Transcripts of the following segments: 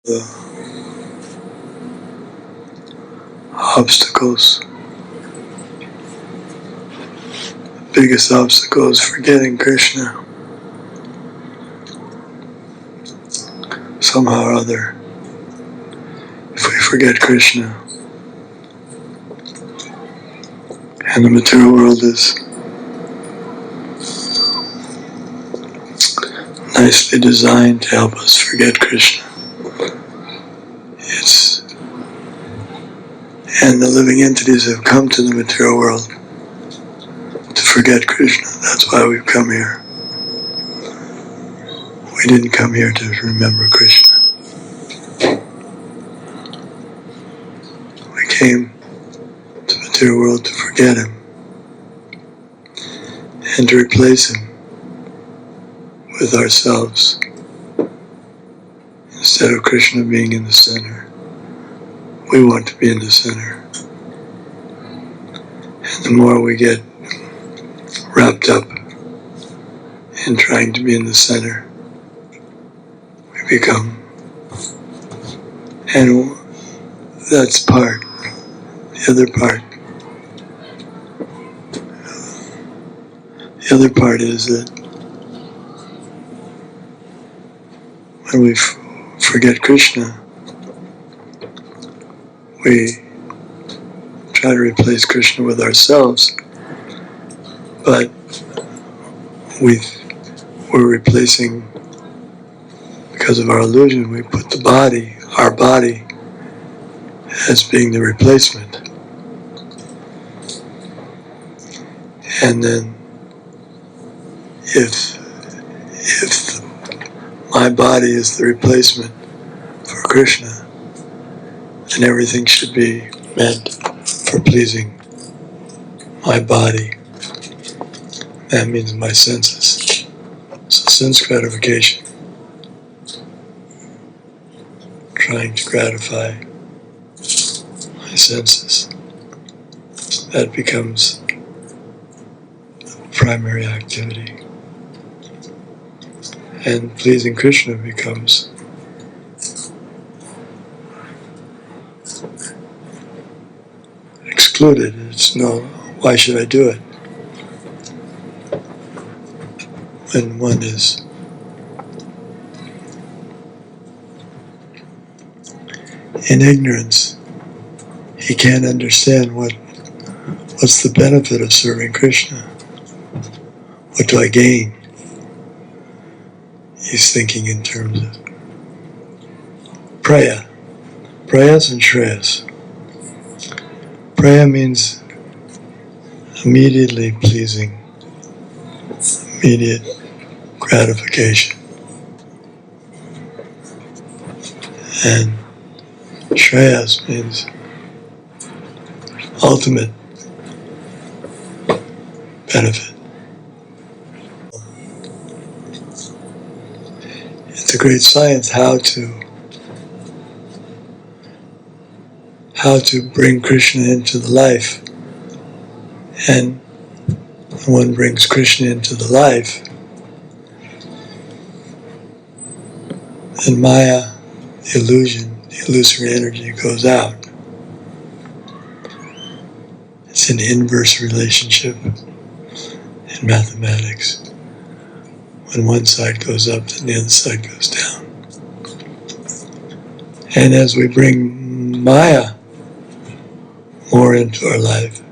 The obstacles, the biggest obstacle is forgetting Krishna. Somehow or other, if we forget Krishna, and the material world is nicely designed to help us forget Krishna. And the living entities have come to the material world to forget Krishna. That's why we've come here. We didn't come here to remember Krishna. We came to the material world to forget Him and to replace Him with ourselves. Instead of Krishna being in the center, we want to be in the center. And the more we get wrapped up in trying to be in the center, we become. And that's part. The other part is that when we forget Krishna, we try to replace Krishna with ourselves, but we're replacing, because of our illusion, we put our body, as being the replacement. And then if my body is the replacement for Krishna, then everything should be meant for pleasing my body. That means my senses. So sense gratification, trying to gratify my senses, that becomes the primary activity. And pleasing Krishna becomes excluded. It's no, why should I do it? When one is in ignorance, he can't understand what's the benefit of serving Krishna. What do I gain? He's thinking in terms of prayas and shreyas. Praya means immediately pleasing, immediate gratification. And shreyas means ultimate benefit. It's a great science how to bring Krishna into the life. And when one brings Krishna into the life, then Maya, the illusion, the illusory energy goes out. It's an inverse relationship in mathematics. When one side goes up, then the other side goes down. And as we bring Maya more into our life,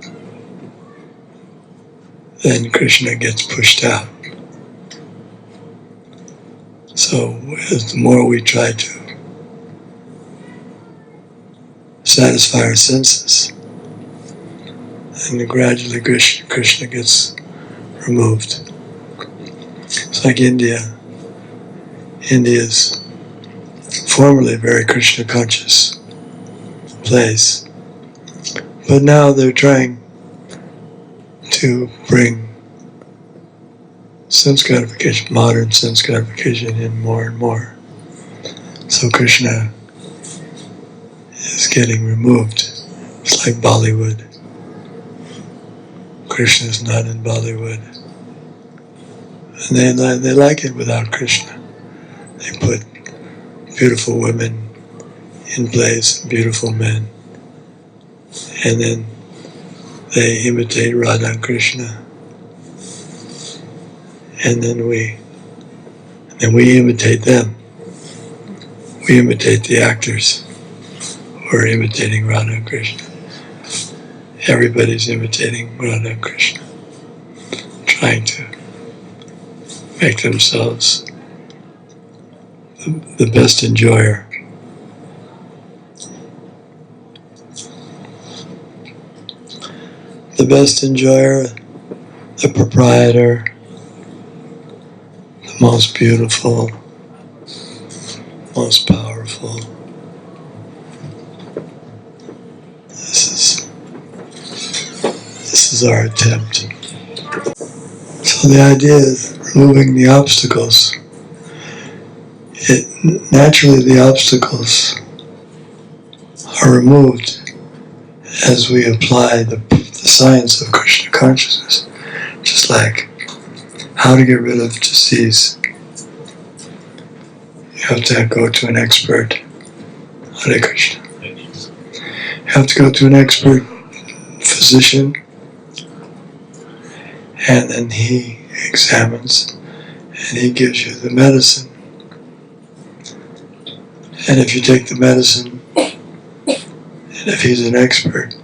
then Krishna gets pushed out. So as the more we try to satisfy our senses, then gradually Krishna gets removed. It's like India. India's formerly a very Krishna conscious place, but now they're trying to bring sense gratification, modern sense gratification, in more and more. So Krishna is getting removed. It's like Bollywood. Krishna is not in Bollywood. And they like it without Krishna. They put beautiful women in place, beautiful men. And then they imitate Radha and Krishna. And then we imitate them. We imitate the actors who are imitating Radha and Krishna. Everybody's imitating Radha and Krishna, trying to make themselves the best enjoyer. The best enjoyer, the proprietor, the most beautiful, most powerful. This is our attempt. So the idea is removing the obstacles. Naturally the obstacles are removed as we apply the science of Krishna consciousness. Just like how to get rid of disease. You have to go to an expert. Hare Krishna. You have to go to an expert physician, and then he examines and he gives you the medicine. And if you take the medicine, and if he's an expert,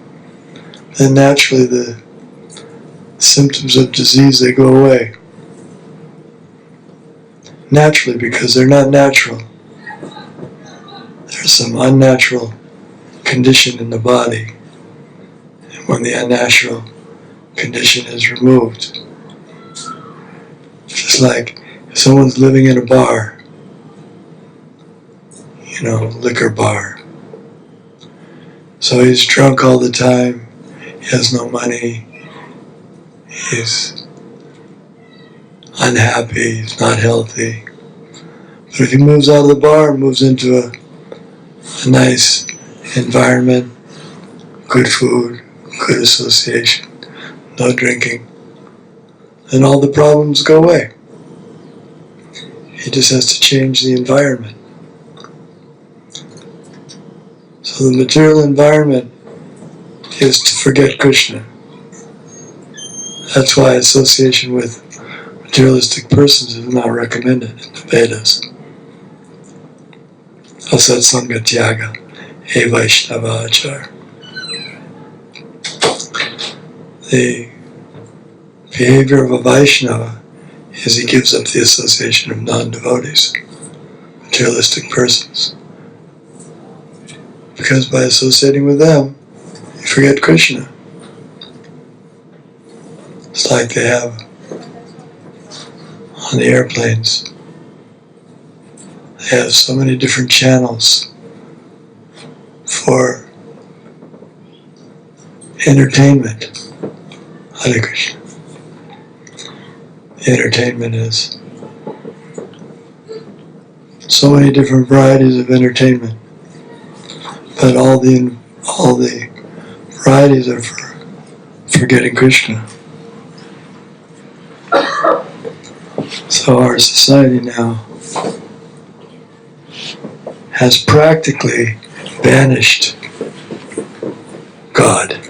then naturally the symptoms of disease, they go away. Naturally, because they're not natural. There's some unnatural condition in the body. And when the unnatural condition is removed, just like if someone's living in a bar, liquor bar. So he's drunk all the time, he has no money, he's unhappy, he's not healthy. But if he moves out of the bar and moves into a nice environment, good food, good association, no drinking, then all the problems go away. He just has to change the environment. So the material environment is to forget Krishna. That's why association with materialistic persons is not recommended in the Vedas. Asatsanga Tyaga, E Vaishnava Achar. The behavior of a Vaishnava is he gives up the association of non-devotees, materialistic persons. Because by associating with them, you forget Krishna. It's like they have on the airplanes. They have so many different channels for entertainment. Hare Krishna. The entertainment is so many different varieties of entertainment. But all the varieties are for forgetting Krishna. So our society now has practically banished God.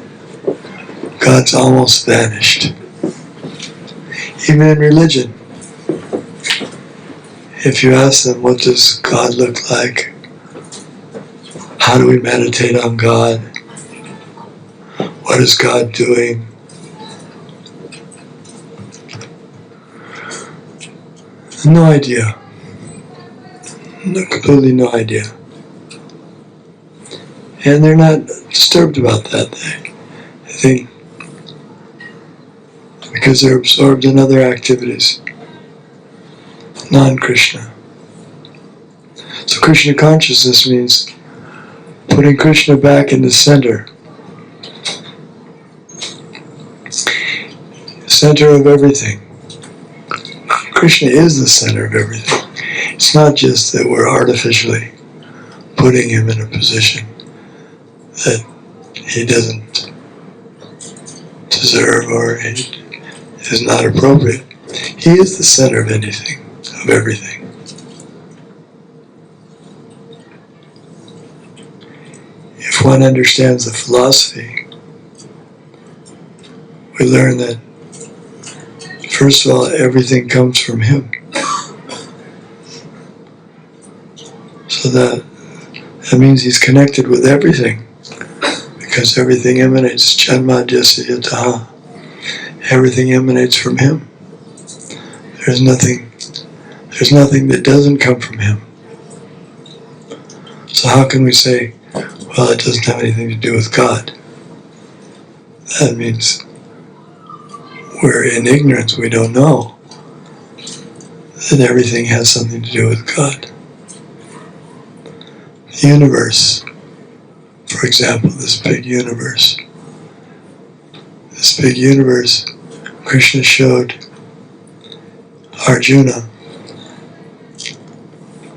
God's almost vanished. Even in religion, if you ask them, what does God look like? How do we meditate on God? What is God doing? No idea. Completely no idea. And they're not disturbed about that. They think because they're absorbed in other activities, non-Krishna. So Krishna consciousness means putting Krishna back in the center. Center of everything. Krishna is the center of everything. It's not just that we're artificially putting him in a position that he doesn't deserve or is not appropriate. He is the center of anything, of everything. if one understands the philosophy, we learn that, first of all, everything comes from Him. So that means He's connected with everything, because everything emanates, Janma Jasya Yataha. Everything emanates from Him. There's nothing that doesn't come from Him. So how can we say, well, it doesn't have anything to do with God? That means we're in ignorance, we don't know that everything has something to do with God. The universe, for example, this big universe, Krishna showed Arjuna,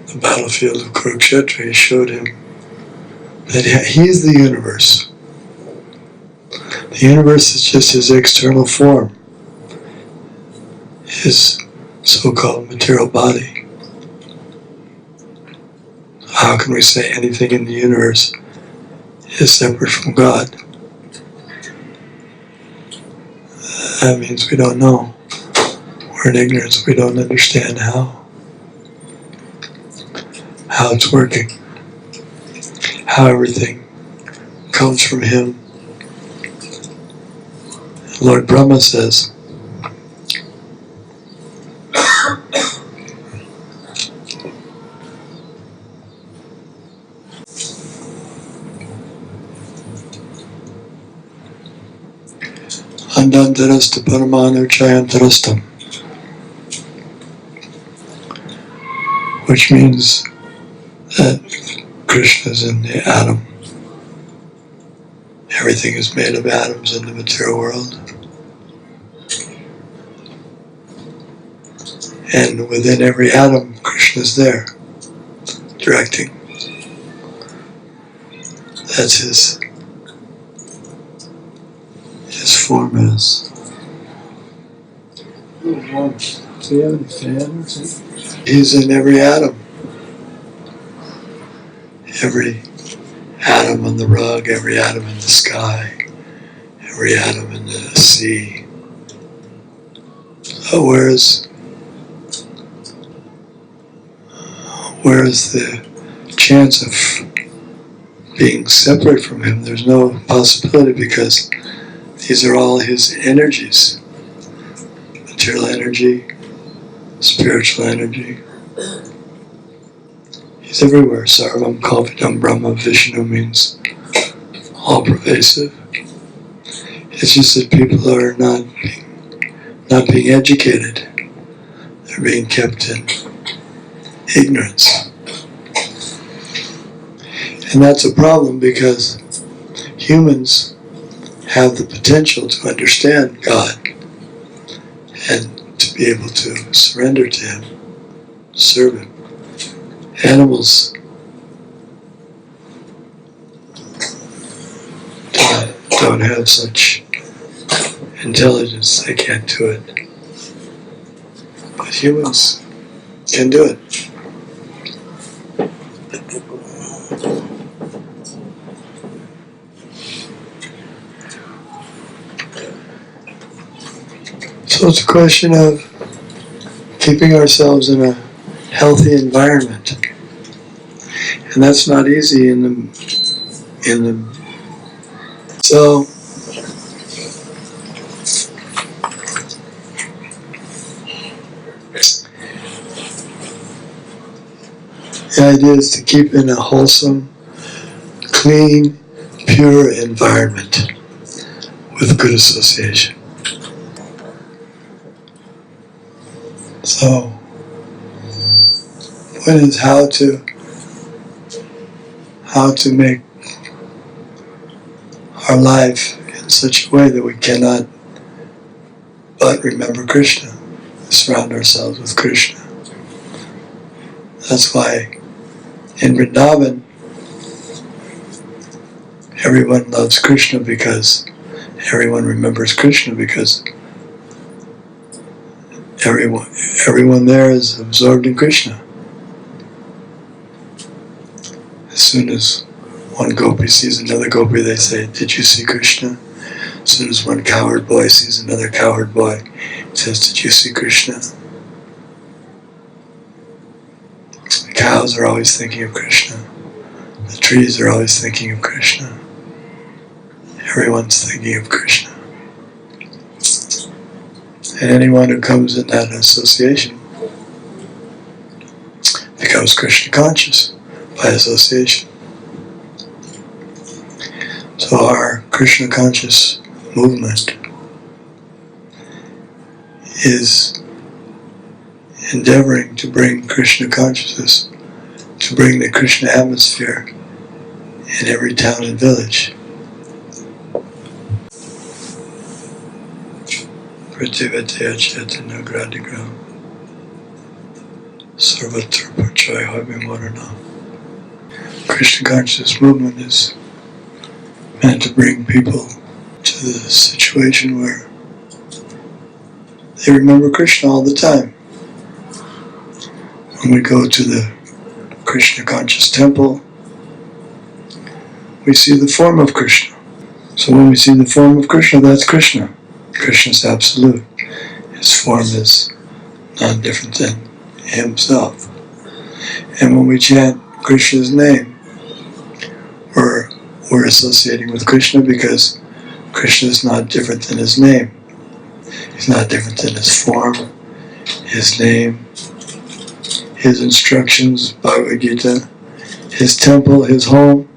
the battlefield of Kurukshetra. He showed him that he's the universe. The universe is just his external form, his so-called material body. How can we say anything in the universe is separate from God? That means we don't know. We're in ignorance. We don't understand how it's working, how everything comes from Him. Lord Brahma says, Andantarasta Paramanu Chayantarastam, which means that Krishna is in the atom. Everything is made of atoms in the material world. And within every atom, Krishna is there, directing. That's his form is. He's in every atom. Every atom on the rug, every atom in the sky, every atom in the sea. So where's the chance of being separate from Him? There's no possibility, because these are all His energies. Material energy, spiritual energy. He's everywhere. Sarvam Kalpitam Brahma Vishnu means all pervasive. It's just that people are not being educated. They're being kept in ignorance. And that's a problem, because humans have the potential to understand God and to be able to surrender to Him, serve Him. Animals don't have such intelligence, they can't do it. But humans can do it. So it's a question of keeping ourselves in a healthy environment. And that's not easy in the so the idea is to keep in a wholesome, clean, pure environment with good association. So, the point is how to make our life in such a way that we cannot but remember Krishna, surround ourselves with Krishna. That's why in Vrindavan, everyone loves Krishna, because everyone remembers Krishna, because everyone there is absorbed in Krishna. As soon as one gopi sees another gopi, they say, "Did you see Krishna?" As soon as one coward boy sees another coward boy, he says, "Did you see Krishna?" The cows are always thinking of Krishna. The trees are always thinking of Krishna. Everyone's thinking of Krishna. And anyone who comes in that association becomes Krishna conscious by association. So our Krishna conscious movement is endeavoring to bring Krishna consciousness, to bring the Krishna atmosphere in every town and village. Pratyavatya Chaitanya Gradigram Sarvatra Pachai Habimorana. Krishna conscious movement is meant to bring people to the situation where they remember Krishna all the time. When we go to the Krishna conscious temple, we see the form of Krishna. So when we see the form of Krishna, that's Krishna. Krishna's absolute. His form is not different than himself. And when we chant Krishna's name, we're associating with Krishna because Krishna is not different than his name. He's not different than his form, his name, his instructions, Bhagavad Gita, his temple, his home.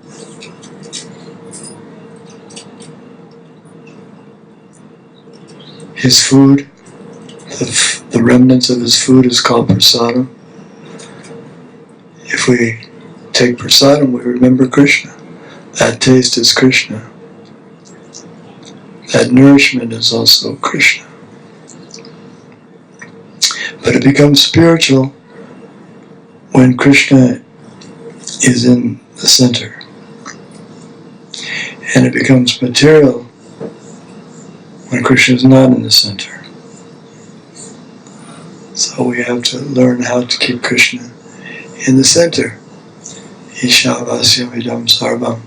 His food, the remnants of his food is called prasadam. If we take prasadam, we remember Krishna. That taste is Krishna. That nourishment is also Krishna. But it becomes spiritual when Krishna is in the center. And it becomes material when Krishna is not in the center. So we have to learn how to keep Krishna in the center. Ishavasyam idam sarvam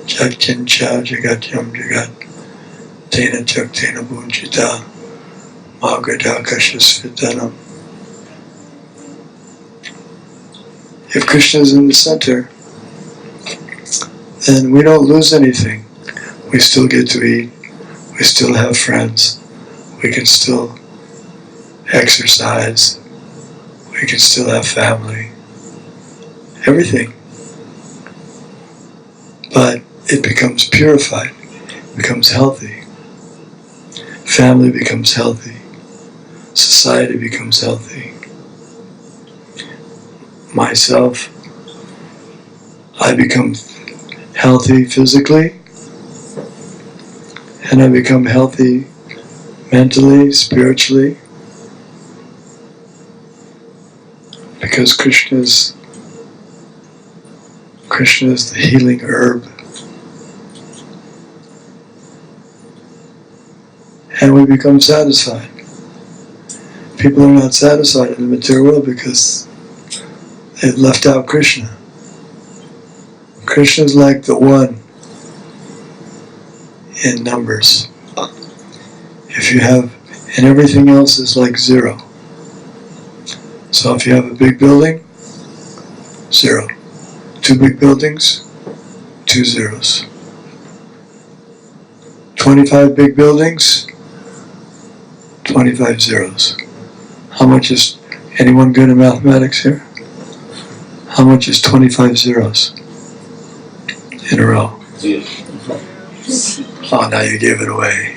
jatkincha jagatyam jagat tena jaktena bhunjita magadakashasvitanam. If Krishna is in the center, then we don't lose anything. We still get to eat. We still have friends. We can still exercise. We can still have family. Everything. But it becomes purified, becomes healthy. Family becomes healthy. Society becomes healthy. Myself, I become healthy physically, and I become healthy mentally, spiritually, because Krishna is the healing herb. And we become satisfied. People are not satisfied in the material world because they've left out Krishna. Krishna is like the one in numbers. If you have, and everything else is like zero. So if you have a big building, 0. 2 big buildings, 2 zeros. 25 big buildings, 25 zeros. How much is, anyone good in mathematics here? How much is 25 zeros in a row? Oh, now you gave it away.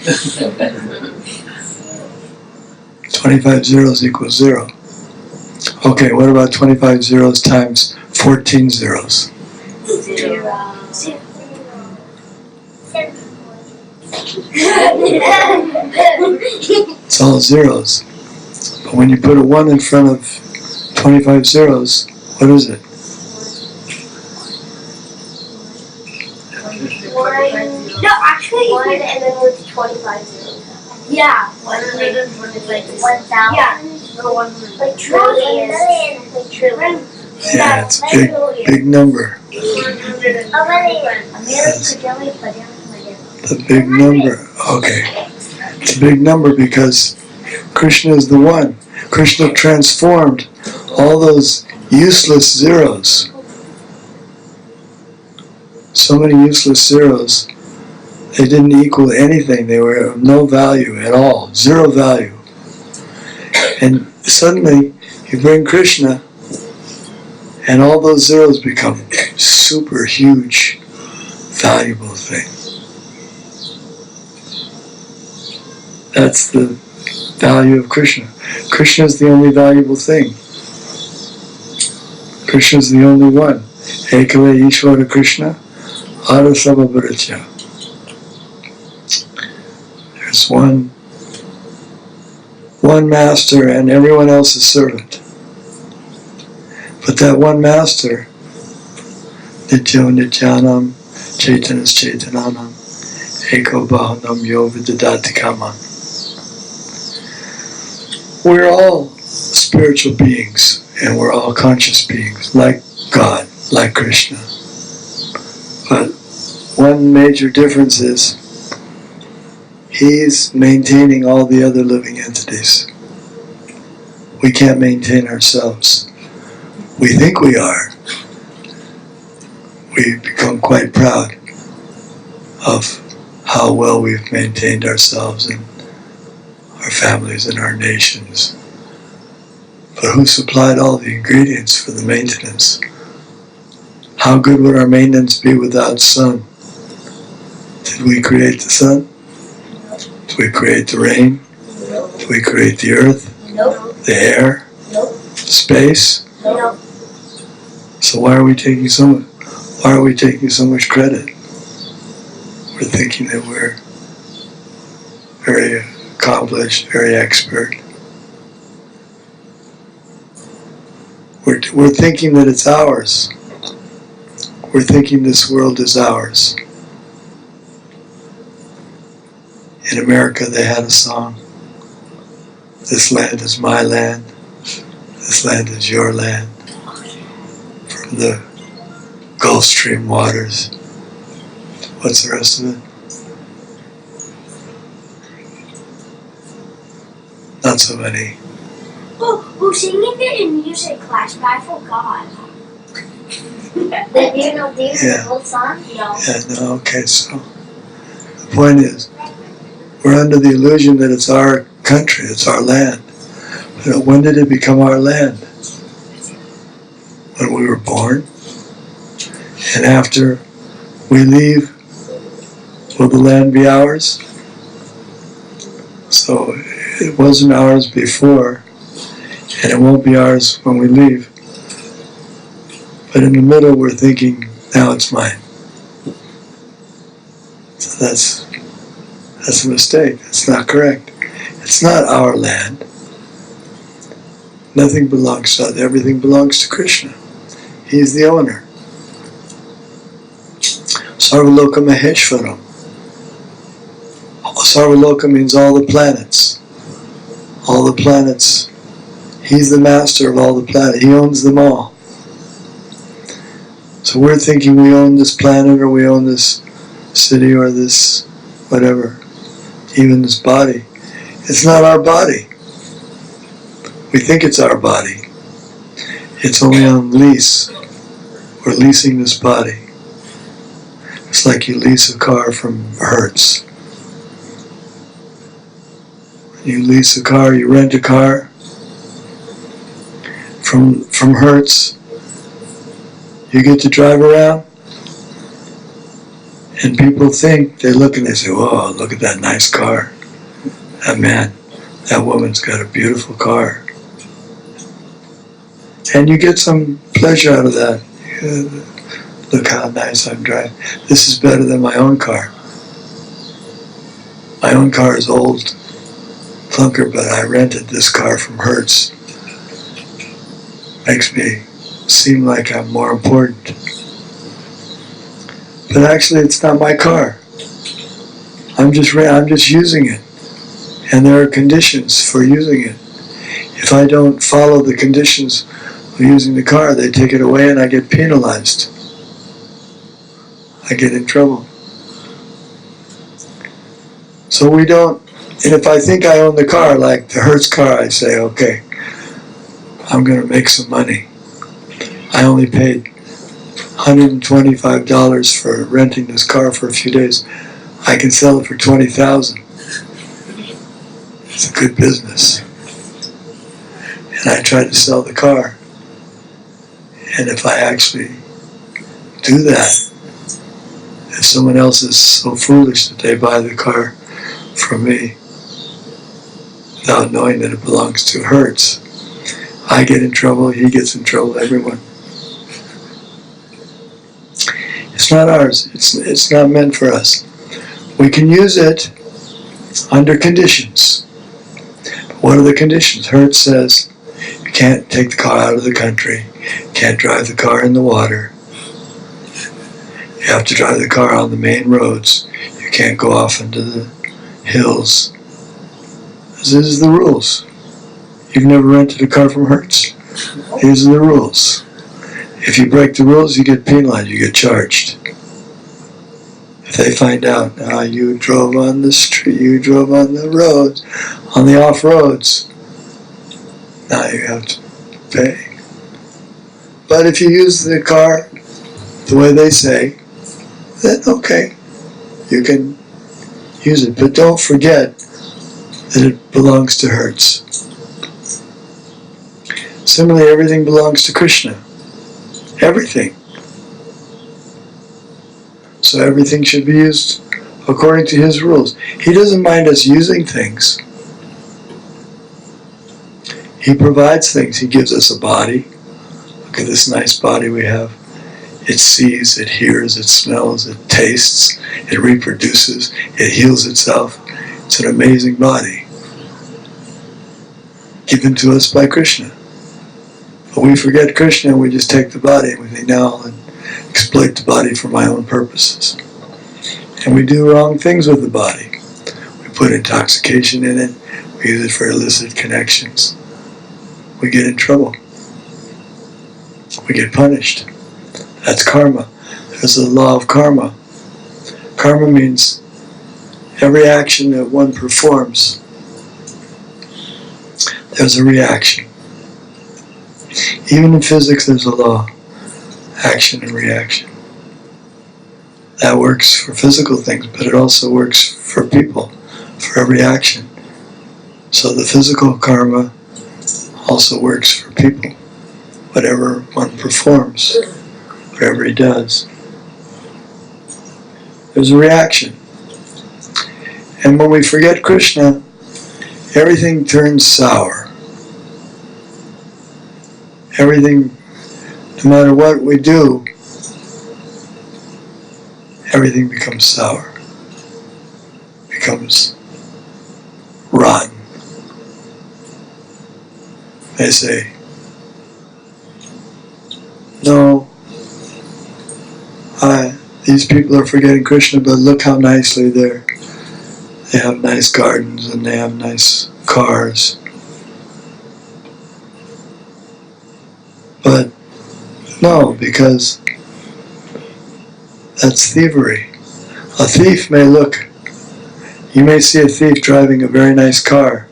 25 zeros equals 0. Okay, what about 25 zeros times 14 zeros? 0. It's all zeros. But when you put a 1 in front of 25 zeros, what is it? 1. No, actually, 1 and then with 25 zeros. Yeah. 125. 1,000. Yeah. No, 100. Like trillion. Like trillion. Yeah, it's a big number. The big number. Okay. It's a big number because Krishna is the one. Krishna transformed all those useless zeros. So many useless zeros. They didn't equal anything. They were of no value at all. Zero value. And suddenly you bring Krishna and all those zeros become super huge, valuable thing. That's the value of Krishna. Krishna is the only valuable thing. Krishna is the only one. Ekale Ishvara Krishna, Arasava Bharatya. There's one master and everyone else is servant. But that one master, Nityo Nityanam, Chaitanas Chaitananam, Eko Bahanam Yo Vidadati Kamam. We're all spiritual beings and we're all conscious beings, like God, like Krishna. But one major difference is He's maintaining all the other living entities. We can't maintain ourselves. We think we are. We become quite proud of how well we've maintained ourselves and our families and our nations. But who supplied all the ingredients for the maintenance? How good would our maintenance be without sun? Did we create the sun? Did we create the rain? Did we create the earth? The air? Space? So why are we taking so much credit? We're thinking that we're very accomplished, very expert. We're thinking that it's ours. We're thinking this world is ours. In America they had a song, "This land is my land, this land is your land." From the Gulf Stream waters. What's the rest of it? Not so many. Who's singing it in music class? But I forgot. Do you know the whole song? No. Yeah, no, okay, so the point is, we're under the illusion that it's our country, it's our land. But when did it become our land? When we were born. And after we leave, will the land be ours? So it wasn't ours before, and it won't be ours when we leave. But in the middle, we're thinking, now it's mine. So that's a mistake. That's not correct. It's not our land. Nothing belongs to us. Everything belongs to Krishna. He's the owner. Sarvaloka Maheshwaram. Sarvaloka means all the planets. All the planets. He's the master of all the planets. He owns them all. So we're thinking we own this planet or we own this city or this whatever. Even this body. It's not our body. We think it's our body. It's only on lease. We're leasing this body. It's like you lease a car from Hertz. You lease a car, you rent a car from Hertz. You get to drive around, and people think, they look and they say, "Whoa, look at that nice car. That woman's got a beautiful car." And you get some pleasure out of that. Look how nice I'm driving. This is better than my own car. My own car is old clunker, but I rented this car from Hertz. Makes me seem like I'm more important. But actually, it's not my car. I'm just using it. And there are conditions for using it. If I don't follow the conditions of using the car, they take it away and I get penalized. I get in trouble. So we don't, and if I think I own the car, like the Hertz car, I say, okay, I'm going to make some money. I only paid $125 for renting this car for a few days. I can sell it for $20,000. It's a good business. And I try to sell the car. And if I actually do that, if someone else is so foolish that they buy the car from me without knowing that it belongs to Hertz, I get in trouble, he gets in trouble, everyone. It's not ours. It's not meant for us. We can use it under conditions. What are the conditions? Hertz says you can't take the car out of the country, can't drive the car in the water. You have to drive the car on the main roads. You can't go off into the hills. These are the rules. You've never rented a car from Hertz. These are the rules. If you break the rules, you get penalized, you get charged. If they find out, you drove on the street, you drove on the roads, on the off-roads, now you have to pay. But if you use the car the way they say, then okay, you can use it. But don't forget that it belongs to Hertz. Similarly, everything belongs to Krishna. Everything. So everything should be used according to his rules. He doesn't mind us using things. He provides things. He gives us a body. Look at this nice body we have. It sees, it hears, it smells, it tastes, it reproduces, it heals itself. It's an amazing body given to us by Krishna. But we forget Krishna and we just take the body and we think, now I'll exploit the body for my own purposes. And we do wrong things with the body. We put intoxication in it, we use it for illicit connections. We get in trouble. We get punished. That's karma. There's the law of karma. Karma means every action that one performs, there's a reaction. Even in physics, there's a law. Action and reaction. That works for physical things, but it also works for people, for every action. So the physical karma also works for people. Whatever one performs, whatever he does, there's a reaction. And when we forget Krishna, everything turns sour. Everything, no matter what we do, everything becomes sour, becomes rotten. They say, no, these people are forgetting Krishna, but look how nicely they have nice gardens and they have nice cars. But no, because that's thievery. A thief may look, you may see a thief driving a very nice car,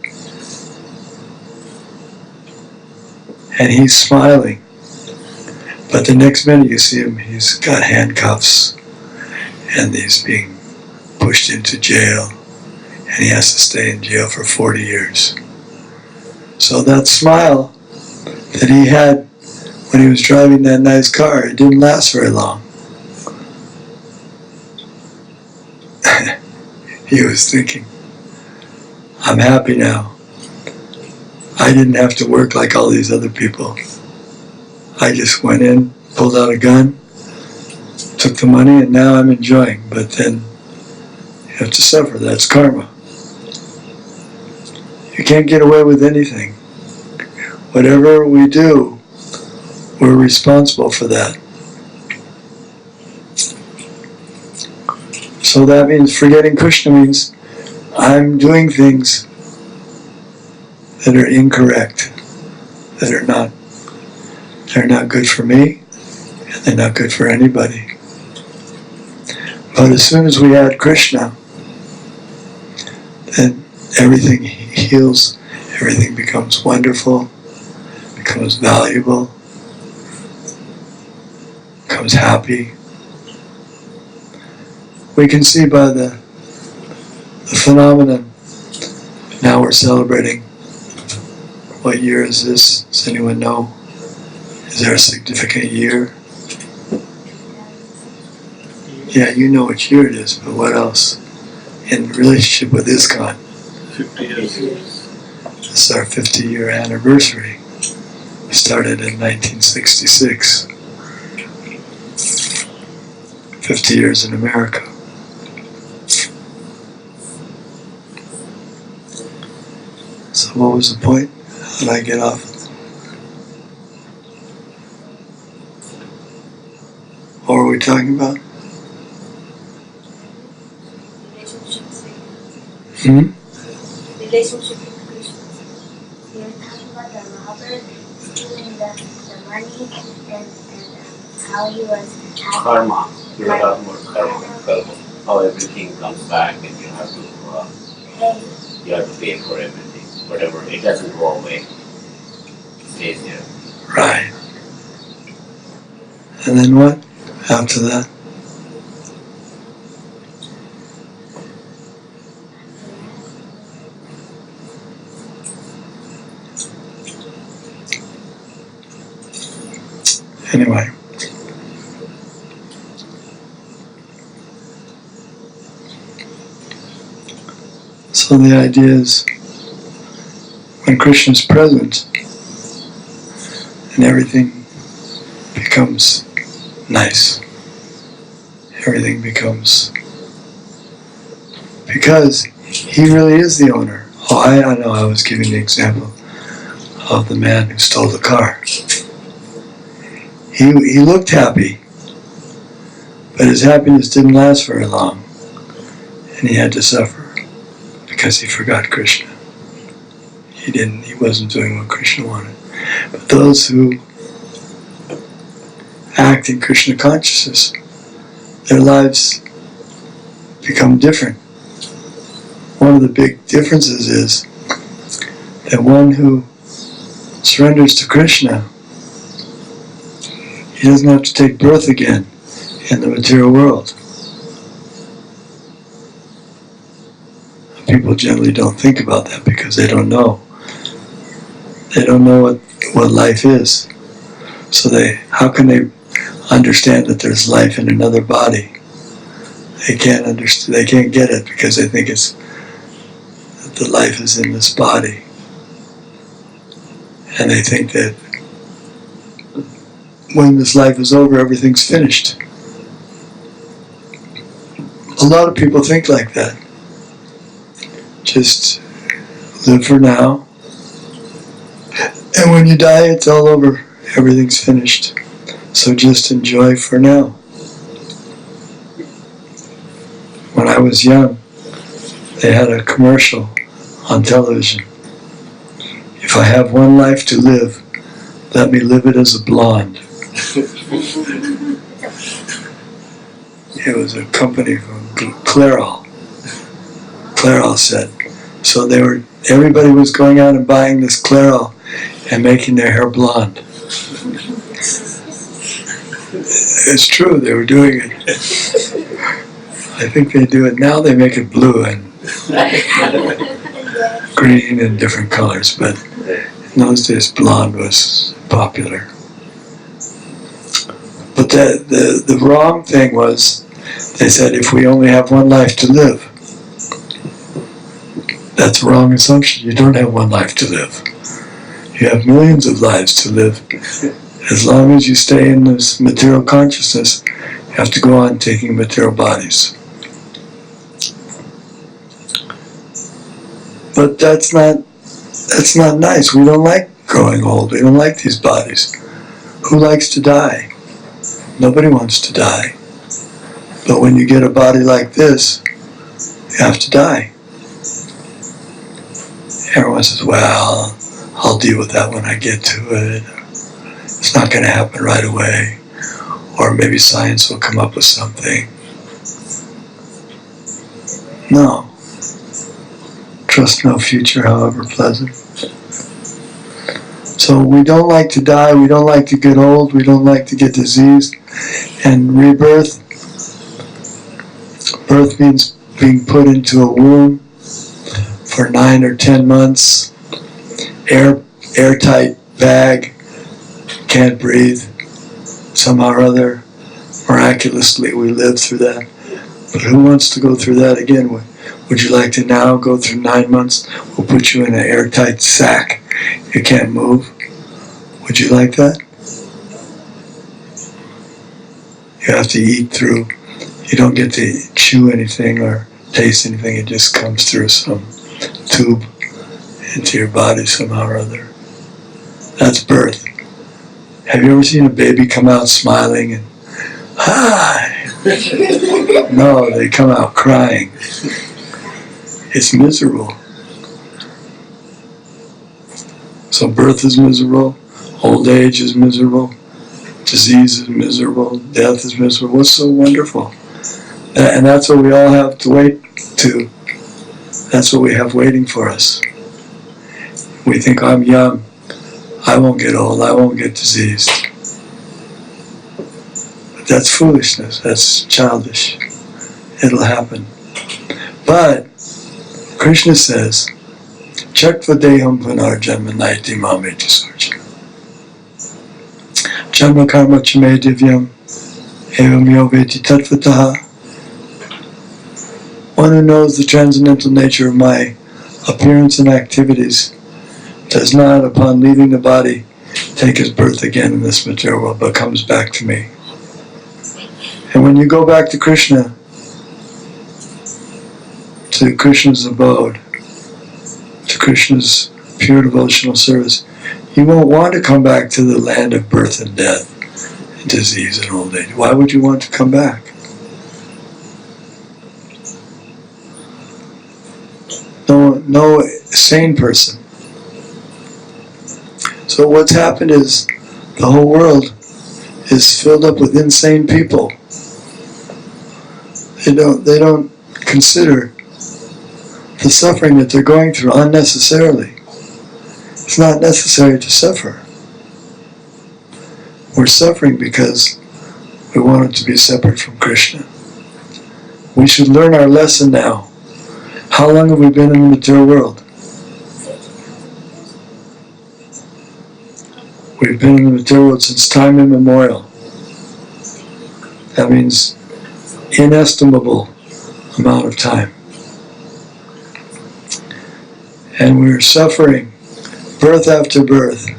and he's smiling. But the next minute you see him, he's got handcuffs, and he's being pushed into jail, and he has to stay in jail for 40 years. So that smile that he had when he was driving that nice car, it didn't last very long. He was thinking, I'm happy now. I didn't have to work like all these other people. I just went in, pulled out a gun, took the money, and now I'm enjoying. But then you have to suffer. That's karma. You can't get away with anything. Whatever we do, we're responsible for that. So that means forgetting Krishna means I'm doing things that are incorrect, that are not They're not good for me, and they're not good for anybody. But as soon as we add Krishna, then everything heals, everything becomes wonderful, becomes valuable, becomes happy. We can see by the phenomenon. Now we're celebrating. What year is this? Does anyone know? Is there a significant year? Yeah, you know which year it is, but what else? In relationship with ISKCON. 50 years. This is our 50-year anniversary. We started in 1966. 50 years in America. So what was the point? How did I get off? What were we talking about? Relationship with Krishna. We were talking about the robber stealing the money and how he was Karma. You were talking about karma. How everything comes back and you have to pay for everything. Whatever, it doesn't go away. It stays there. Right. And then what after that? Anyway. So the idea is, when Krishna is present and everything becomes nice, everything becomes, because he really is the owner. Oh, I know, I was giving the example of the man who stole the car. He looked happy, but his happiness didn't last very long, and he had to suffer because he forgot Krishna. He wasn't doing what Krishna wanted. But those who act in Krishna consciousness, their lives become different. One of the big differences is that one who surrenders to Krishna, he doesn't have to take birth again in the material world. People generally don't think about that because they don't know. They don't know what life is. So how can they understand that there's life in another body? They can't understand. They can't get it because they think that the life is in this body, and they think that when this life is over, everything's finished. A lot of people think like that. Just live for now. And when you die, it's all over. Everything's finished. So just enjoy for now. When I was young, they had a commercial on television. If I have one life to live, let me live it as a blonde. It was a company from Clairol. Clairol said. So everybody was going out and buying this Clairol and making their hair blonde. It's true, they were doing it. I think they do it now. They make it blue and green and different colors, but in those days blonde was popular. But the wrong thing was, they said if we only have one life to live. That's a wrong assumption. You don't have one life to live. You have millions of lives to live. As long as you stay in this material consciousness, you have to go on taking material bodies. But that's not nice. We don't like growing old. We don't like these bodies. Who likes to die? Nobody wants to die. But when you get a body like this, you have to die. Everyone says, well, I'll deal with that when I get to it. It's It's not going to happen right away. Or maybe science will come up with something. No. Trust no future, however pleasant. So we don't like to die, we don't like to get old, we don't like to get diseased. And rebirth, birth means being put into a womb for 9 or 10 months, airtight bag, can't breathe. Somehow or other, miraculously we live through that. But who wants to go through that again? Would you like to now go through 9 months? We'll put you in an airtight sack. You can't move. Would you like that? You have to eat through. You don't get to chew anything or taste anything. It just comes through some tube into your body somehow or other. That's birth. Have you ever seen a baby come out smiling and, hi? No, they come out crying. It's miserable. So birth is miserable, old age is miserable, disease is miserable, death is miserable. What's so wonderful? And that's what we all have to wait to. That's what we have waiting for us. We think, I'm young, I won't get old, I won't get diseased. But that's foolishness, that's childish. It'll happen. But Krishna says, Chakvadeham punarjanma naiti mameti sarjana. Janma karma chame divyam evam yoveti tatvataha. One who knows the transcendental nature of my appearance and activities does not, upon leaving the body, take his birth again in this material world, but comes back to me. And when you go back to Krishna, to Krishna's abode, to Krishna's pure devotional service, you won't want to come back to the land of birth and death, and disease and old age. Why would you want to come back? No sane person. So what's happened is the whole world is filled up with insane people. They don't consider the suffering that they're going through unnecessarily. It's not necessary to suffer. We're suffering because we want to be separate from Krishna. We should learn our lesson now. How long have we been in the material world? We've been in the material world since time immemorial. That means inestimable amount of time. And we're suffering birth after birth.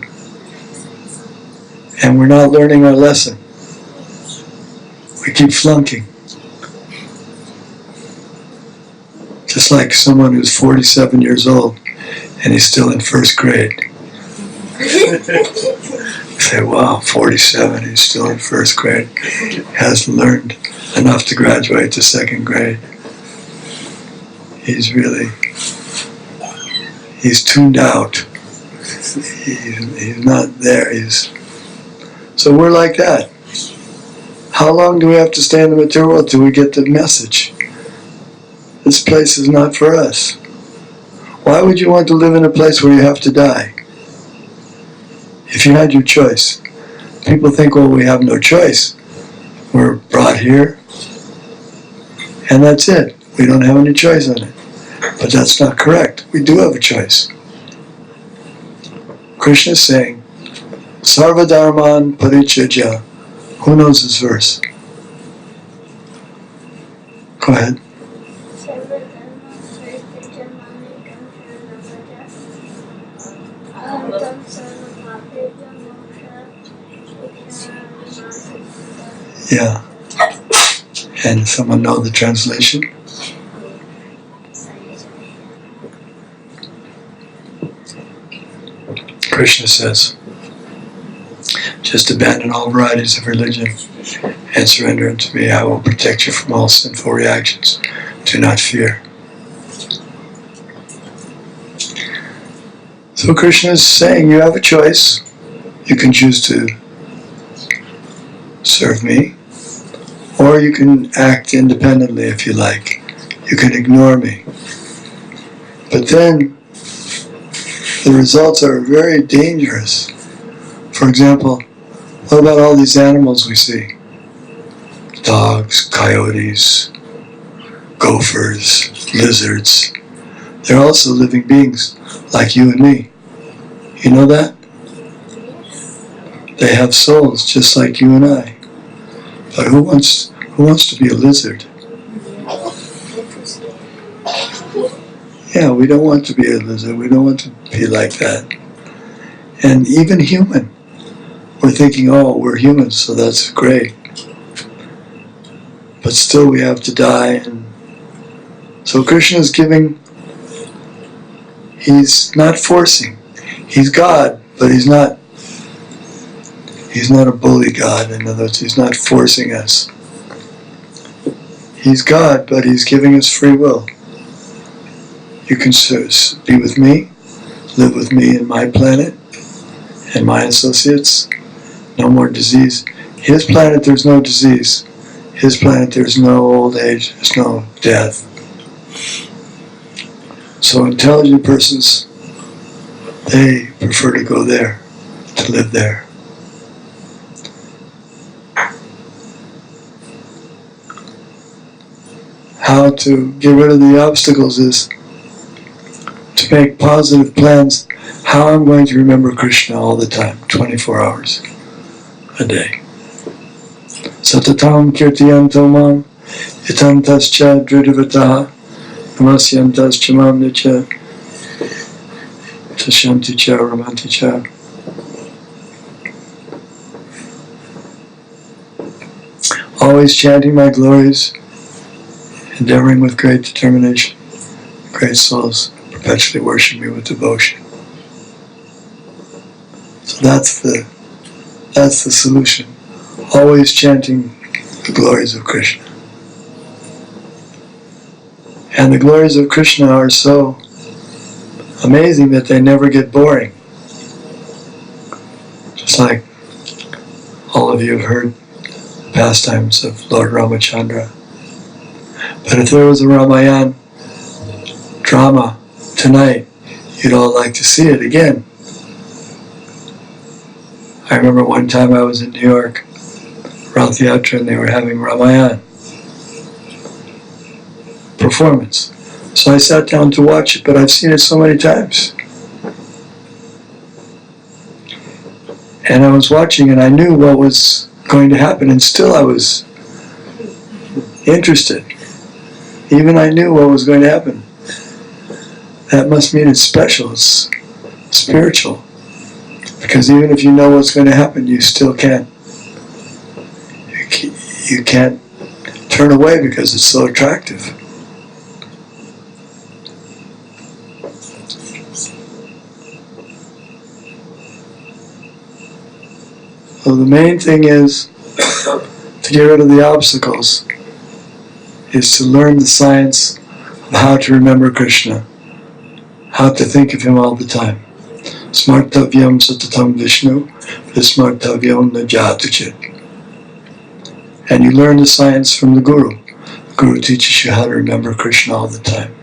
And we're not learning our lesson. We keep flunking. Just like someone who's 47 years old and he's still in first grade. Say, wow, 47, he's still in first grade. Hasn't learned enough to graduate to second grade. He's tuned out. He's not there. So we're like that. How long do we have to stay in the material world till we get the message? This place is not for us. Why would you want to live in a place where you have to die? If you had your choice. People think, well, we have no choice. We're brought here, and that's it. We don't have any choice on it. But that's not correct. We do have a choice. Krishna is saying, Sarva Dharman Parichaja. Who knows this verse? Go ahead. Yeah. And someone know the translation? Krishna says, just abandon all varieties of religion and surrender unto me. I will protect you from all sinful reactions. Do not fear. So Krishna is saying you have a choice. You can choose to serve me, or you can act independently if you like. You can ignore me. But then the results are very dangerous. For example, what about all these animals we see? Dogs, coyotes, gophers, lizards. They're also living beings like you and me. You know that? They have souls just like you and I. But who wants to be a lizard? Yeah, we don't want to be a lizard. We don't want to be like that. And even human. We're thinking, oh, we're humans, so that's great. But still we have to die. And so Krishna is giving, he's not forcing. He's God, but he's not a bully God. In other words, he's not forcing us. He's God, but he's giving us free will. You can be with me, live with me in my planet, and my associates. No more disease. His planet, there's no disease. His planet, there's no old age, there's no death. So intelligent persons, they prefer to go there, to live there. How to get rid of the obstacles is to make positive plans how I'm going to remember Krishna all the time, 24 hours a day. Satatam kirtiyanto mam itantascha dridivataha namasyantascha mam nicha tashanticha ramanticha. Always chanting my glories, endeavoring with great determination. Great souls perpetually worship me with devotion. So that's the solution. Always chanting the glories of Krishna. And the glories of Krishna are so amazing that they never get boring. Just like all of you have heard the pastimes of Lord Ramachandra. But if there was a Ramayana drama tonight, you'd all like to see it again. I remember one time I was in New York, Rath Yatra, and they were having Ramayana performance. So I sat down to watch it, but I've seen it so many times. And I was watching and I knew what was going to happen, and still I was interested. Even I knew what was going to happen. That must mean it's special, it's spiritual. Because even if you know what's going to happen, you still can't. You can't turn away because it's so attractive. So the main thing is to get rid of the obstacles, is to learn the science of how to remember Krishna, how to think of him all the time. Smartavyam satatam Vishnu, vismartavyam najatuchit. And you learn the science from the Guru. The Guru teaches you how to remember Krishna all the time.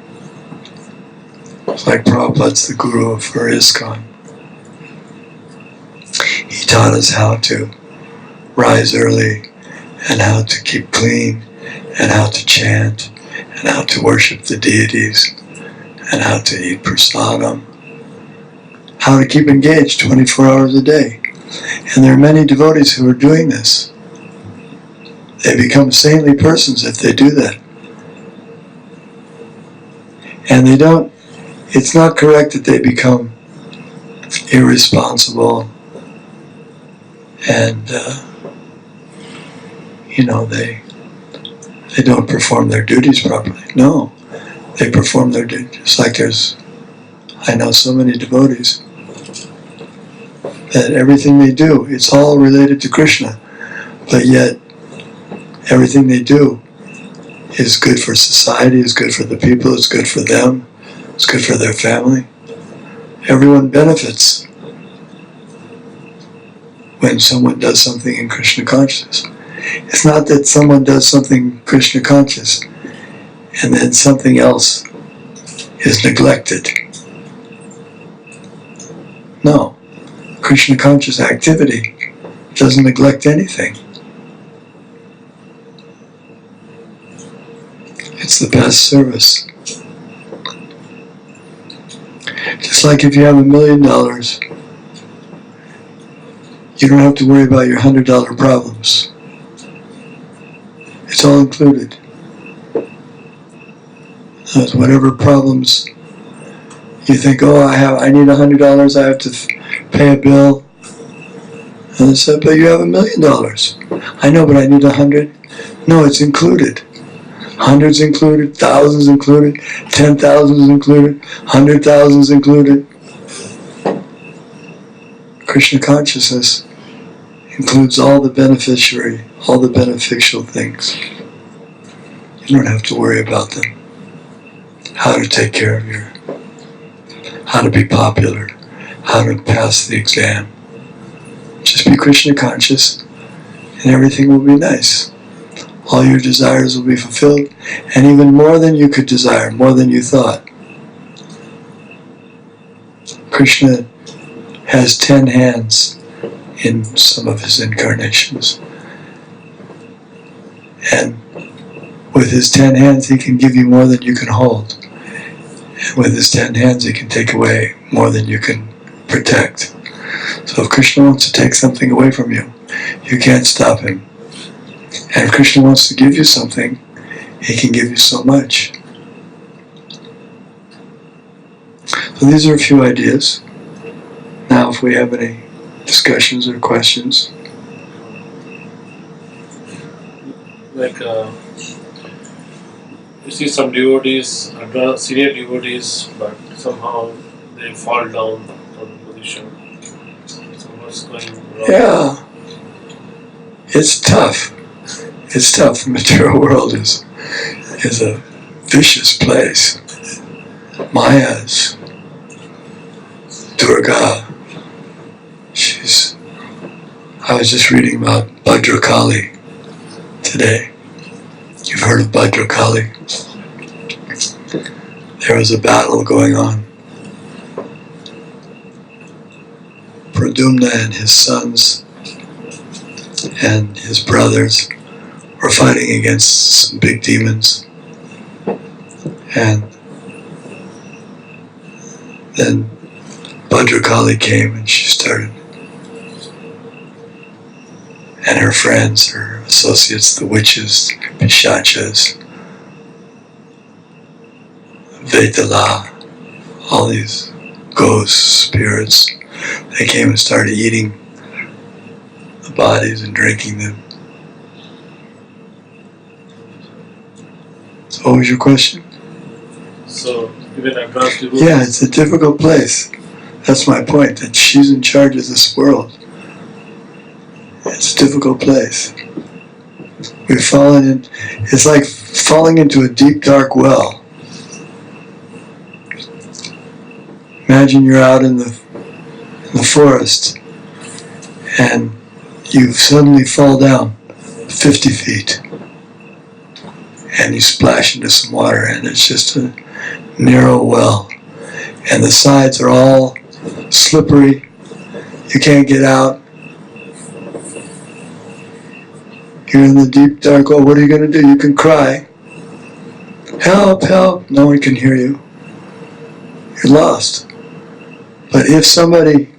It's like Prabhupada's the Guru for ISKCON. He taught us how to rise early, and how to keep clean, and how to chant, and how to worship the deities, and how to eat prasadam, how to keep engaged 24 hours a day. And there are many devotees who are doing this. They become saintly persons if they do that. And they don't, it's not correct that they become irresponsible and, they don't perform their duties properly. No, they perform their duties. Just like I know so many devotees that everything they do, it's all related to Krishna, but yet everything they do is good for society, is good for the people, it's good for them, it's good for their family. Everyone benefits. when someone does something in Krishna consciousness. It's not that someone does something Krishna conscious and then something else is neglected. No. Krishna conscious activity doesn't neglect anything. It's the best service. Just like if you have $1 million, you don't have to worry about your $100 problems. It's all included. Whatever problems you think, oh, I need $100, I have to pay a bill. And I said, but you have $1 million. I know, but I need 100. No, it's included. Hundreds included, thousands included, 10,000s included, 100,000s included. Krishna consciousness includes all the beneficial things. You don't have to worry about them. How to take care of how to be popular, how to pass the exam. Just be Krishna conscious and everything will be nice. All your desires will be fulfilled, and even more than you could desire, more than you thought. Krishna has 10 hands in some of his incarnations. And with his 10 hands, he can give you more than you can hold. And with his 10 hands, he can take away more than you can protect. So if Krishna wants to take something away from you, you can't stop him. And if Krishna wants to give you something, he can give you so much. So these are a few ideas. Now if we have any discussions or questions. Like, you see some devotees, senior devotees, but somehow they fall down from the position. So what's going wrong? Yeah. It's tough. It's tough. The material world is a vicious place. Maya's Durga. I was just reading about Bhadrakali today. You've heard of Bhadrakali? There was a battle going on. Pradyumna and his sons and his brothers were fighting against some big demons. And then Bhadrakali came and she started. And her friends, her associates, the witches, Pishachas, Vedala, all these ghosts, spirits, they came and started eating the bodies and drinking them. So what was your question? So, even advanced devotees? Yeah, it's a difficult place. That's my point, that she's in charge of this world. It's a difficult place. We've fallen in, it's like falling into a deep, dark well. Imagine you're out in the forest and you suddenly fall down 50 feet and you splash into some water and it's just a narrow well and the sides are all slippery. You can't get out. You're in the deep dark well. What are you going to do? You can cry. Help, help. No one can hear you. You're lost. But if somebody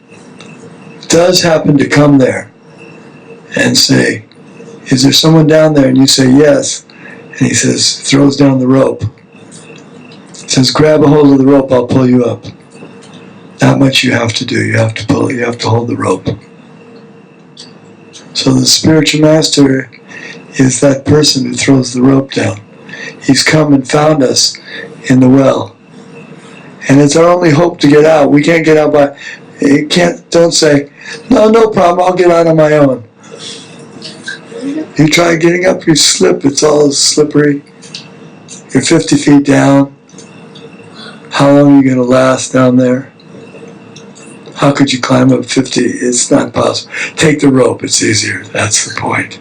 does happen to come there and say, is there someone down there? And you say yes. And he says, throws down the rope. Says, grab a hold of the rope, I'll pull you up. That much you have to do. You have to pull it. You have to hold the rope. So the spiritual master is that person who throws the rope down. He's come and found us in the well. And it's our only hope to get out. We can't get out by, don't say, no problem, I'll get out on my own. You try getting up, you slip, it's all slippery. You're 50 feet down. How long are you going to last down there? How could you climb up 50? It's not possible. Take the rope, it's easier. That's the point.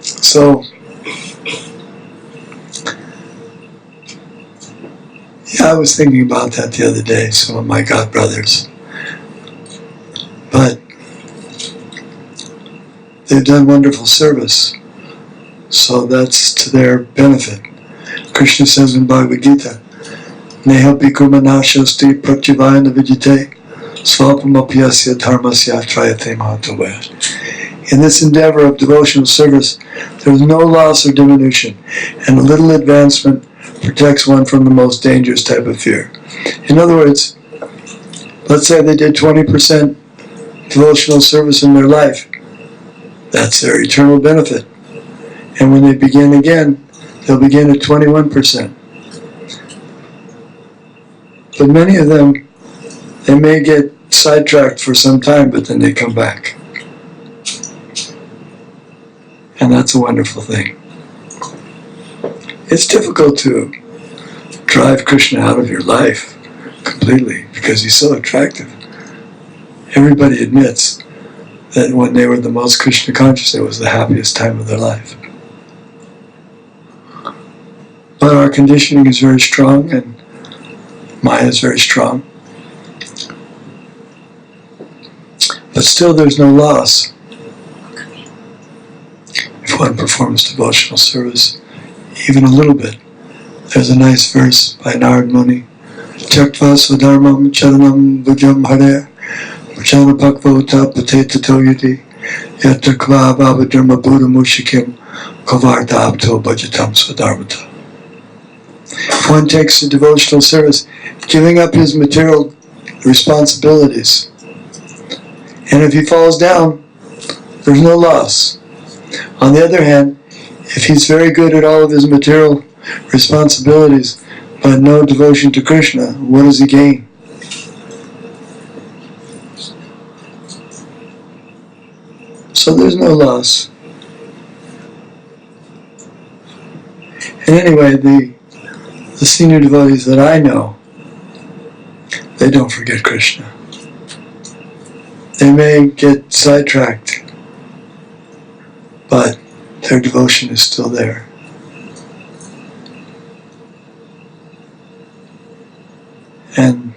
So, yeah, I was thinking about that the other day, some of my God brothers. But they've done wonderful service, so that's to their benefit. Krishna says in Bhagavad Gita, Neha bikumanashosti pratyavayana vidyate swapamapyasya dharmasya trayate mahatavaya. In this endeavor of devotional service, there is no loss or diminution, and a little advancement protects one from the most dangerous type of fear. In other words, let's say they did 20% devotional service in their life. That's their eternal benefit. And when they begin again, they'll begin at 21%. But many of them, they may get sidetracked for some time, but then they come back. And that's a wonderful thing. It's difficult to drive Krishna out of your life completely because he's so attractive. Everybody admits that when they were the most Krishna conscious, it was the happiest time of their life. But our conditioning is very strong, and Maya is very strong. But still there's no loss. If one performs devotional service, even a little bit. There's a nice verse by Narad Muni. Tyaktva swadharmam charanam vajam hare Prachana Bhakvota Pateta Toyati Yatra Kva Baba Dharma Buddha Mushikim Kavarta Abto Bhajatam Swadharmata. If one takes the devotional service, giving up his material responsibilities, and if he falls down, there's no loss. On the other hand, if he's very good at all of his material responsibilities, but no devotion to Krishna, what does he gain? So there's no loss. And anyway, the senior devotees that I know, they don't forget Krishna. They may get sidetracked, but their devotion is still there. And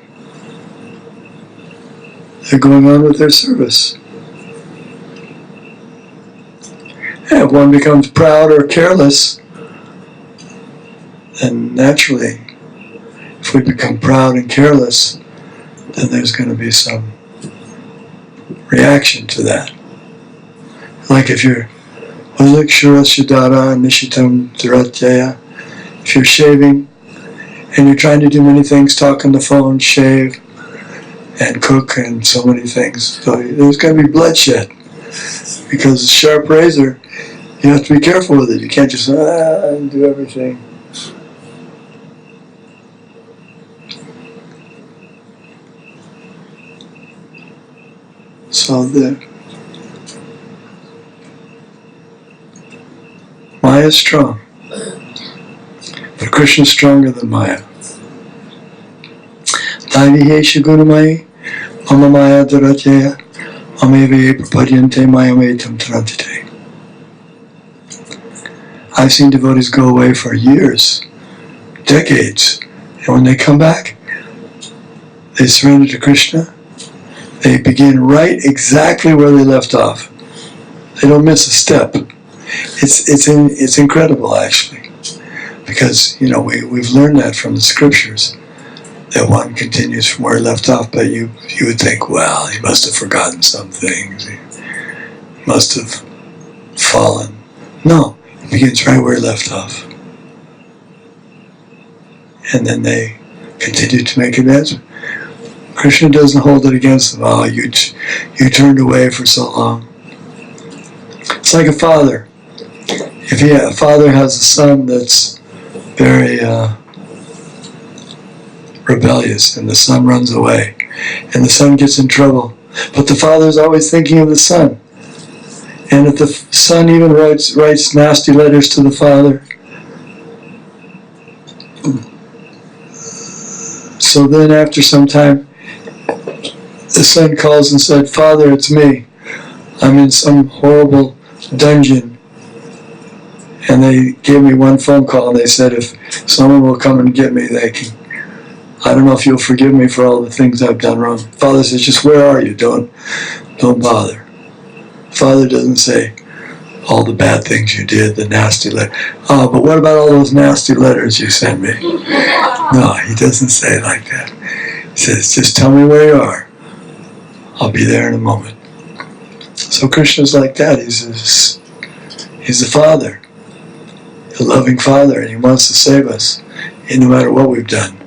they're going on with their service. And if one becomes proud or careless, then naturally, if we become proud and careless, then there's going to be some reaction to that. Like if you're if you're shaving and you're trying to do many things, talk on the phone, shave, and cook, and so many things, so there's going to be bloodshed. Because a sharp razor, you have to be careful with it. You can't just do everything. So Maya is strong, but Krishna is stronger than Maya. Daivihesha gunamai, mama maya dharajaya, ameve prapadyante mayametam tarantate. I've seen devotees go away for years, decades, and when they come back, they surrender to Krishna. They begin right exactly where they left off. They don't miss a step. It's incredible, actually, because we've learned that from the scriptures that one continues from where he left off. But you would think, well, he must have forgotten some things. He must have fallen. No, he begins right where he left off, and then they continue to make advancement. Krishna doesn't hold it against them. Oh, you turned away for so long. It's like a father. If a father has a son that's very rebellious, and the son runs away, and the son gets in trouble, but the father's always thinking of the son. And if the son even writes nasty letters to the father, so then after some time, the son calls and said, "Father, it's me. I'm in some horrible dungeon." And they gave me one phone call and they said, if someone will come and get me, they can. I don't know if you'll forgive me for all the things I've done wrong. Father says, just where are you? Don't bother. Father doesn't say all the bad things you did, the nasty letter. Oh, but what about all those nasty letters you sent me? No, he doesn't say it like that. He says, just tell me where you are. I'll be there in a moment. So Krishna's like that. He's the Father, a loving Father, and he wants to save us, no matter what we've done.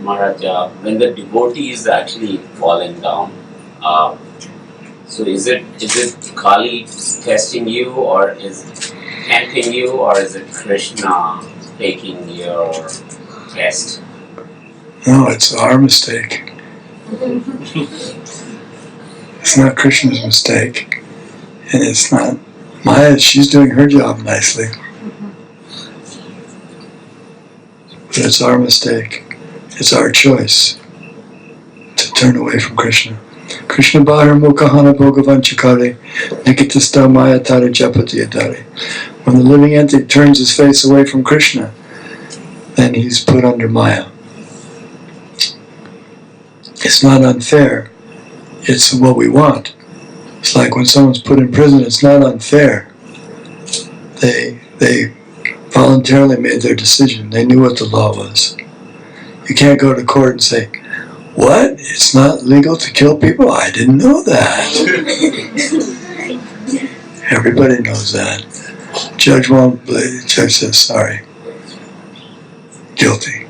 Maharaj, when the devotee is actually falling down, so is it Kali testing you, or is it tempting you, or is it Krishna taking your test? No, it's our mistake. It's not Krishna's mistake. And it's not Maya. She's doing her job nicely. But it's our mistake. It's our choice to turn away from Krishna. Krishna Bahar Mukhahana Bhogavanchakari Nikitasta Maya Tari Japati Adari. When the living entity turns his face away from Krishna, then he's put under Maya. It's not unfair. It's what we want. It's like when someone's put in prison, it's not unfair. They voluntarily made their decision. They knew what the law was. You can't go to court and say, what? It's not legal to kill people? I didn't know that. Everybody knows that. Judge won't believe. Judge says, sorry. Guilty.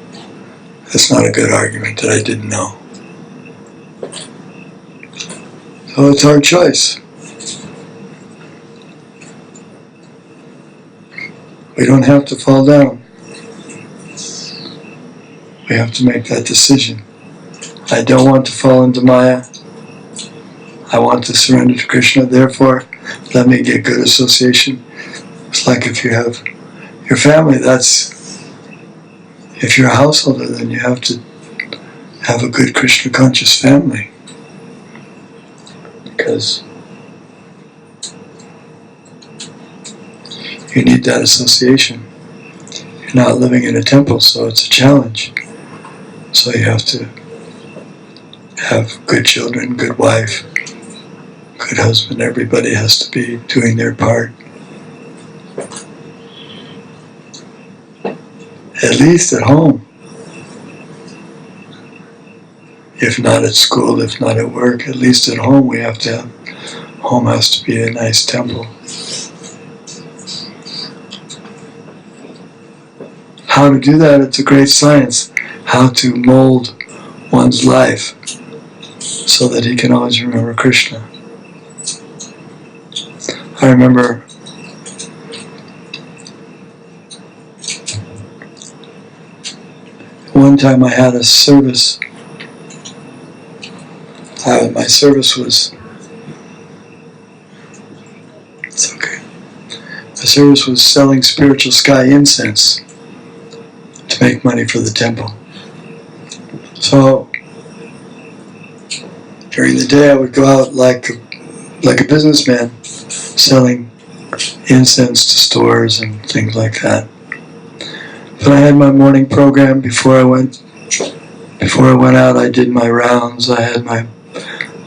That's not a good argument that I didn't know. So it's our choice. We don't have to fall down. We have to make that decision. I don't want to fall into Maya. I want to surrender to Krishna. Therefore, let me get good association. It's like if you have your family, if you're a householder, then you have to have a good Krishna conscious family. Because you need that association. You're not living in a temple, so it's a challenge. So you have to have good children, good wife, good husband. Everybody has to be doing their part. At least at home. If not at school, if not at work, at least at home we have to have. Home has to be a nice temple. How to do that, it's a great science. How to mold one's life so that he can always remember Krishna. I remember one time I had a service. My service was, it's okay. My service was selling spiritual sky incense to make money for the temple. So during the day I would go out like a businessman, selling incense to stores and things like that. But I had my morning program before I went out. I did my rounds. I had my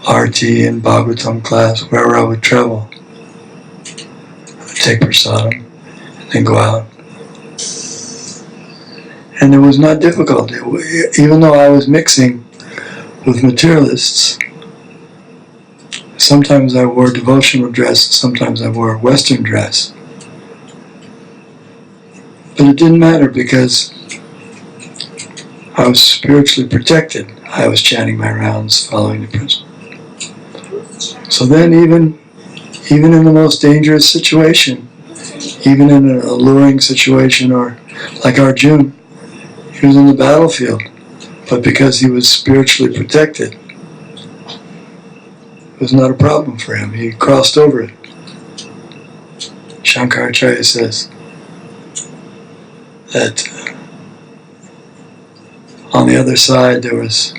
RT and Bhagavatam class wherever I would travel. I would take prasadam and then go out. And it was not difficult. Even though I was mixing with materialists, sometimes I wore devotional dress, sometimes I wore Western dress. But it didn't matter because I was spiritually protected. I was chanting my rounds, following the principle. So then even in the most dangerous situation, even in an alluring situation, or like Arjuna, he was in the battlefield, but because he was spiritually protected, it was not a problem for him. He crossed over it. Shankaracharya says that On the other side, there was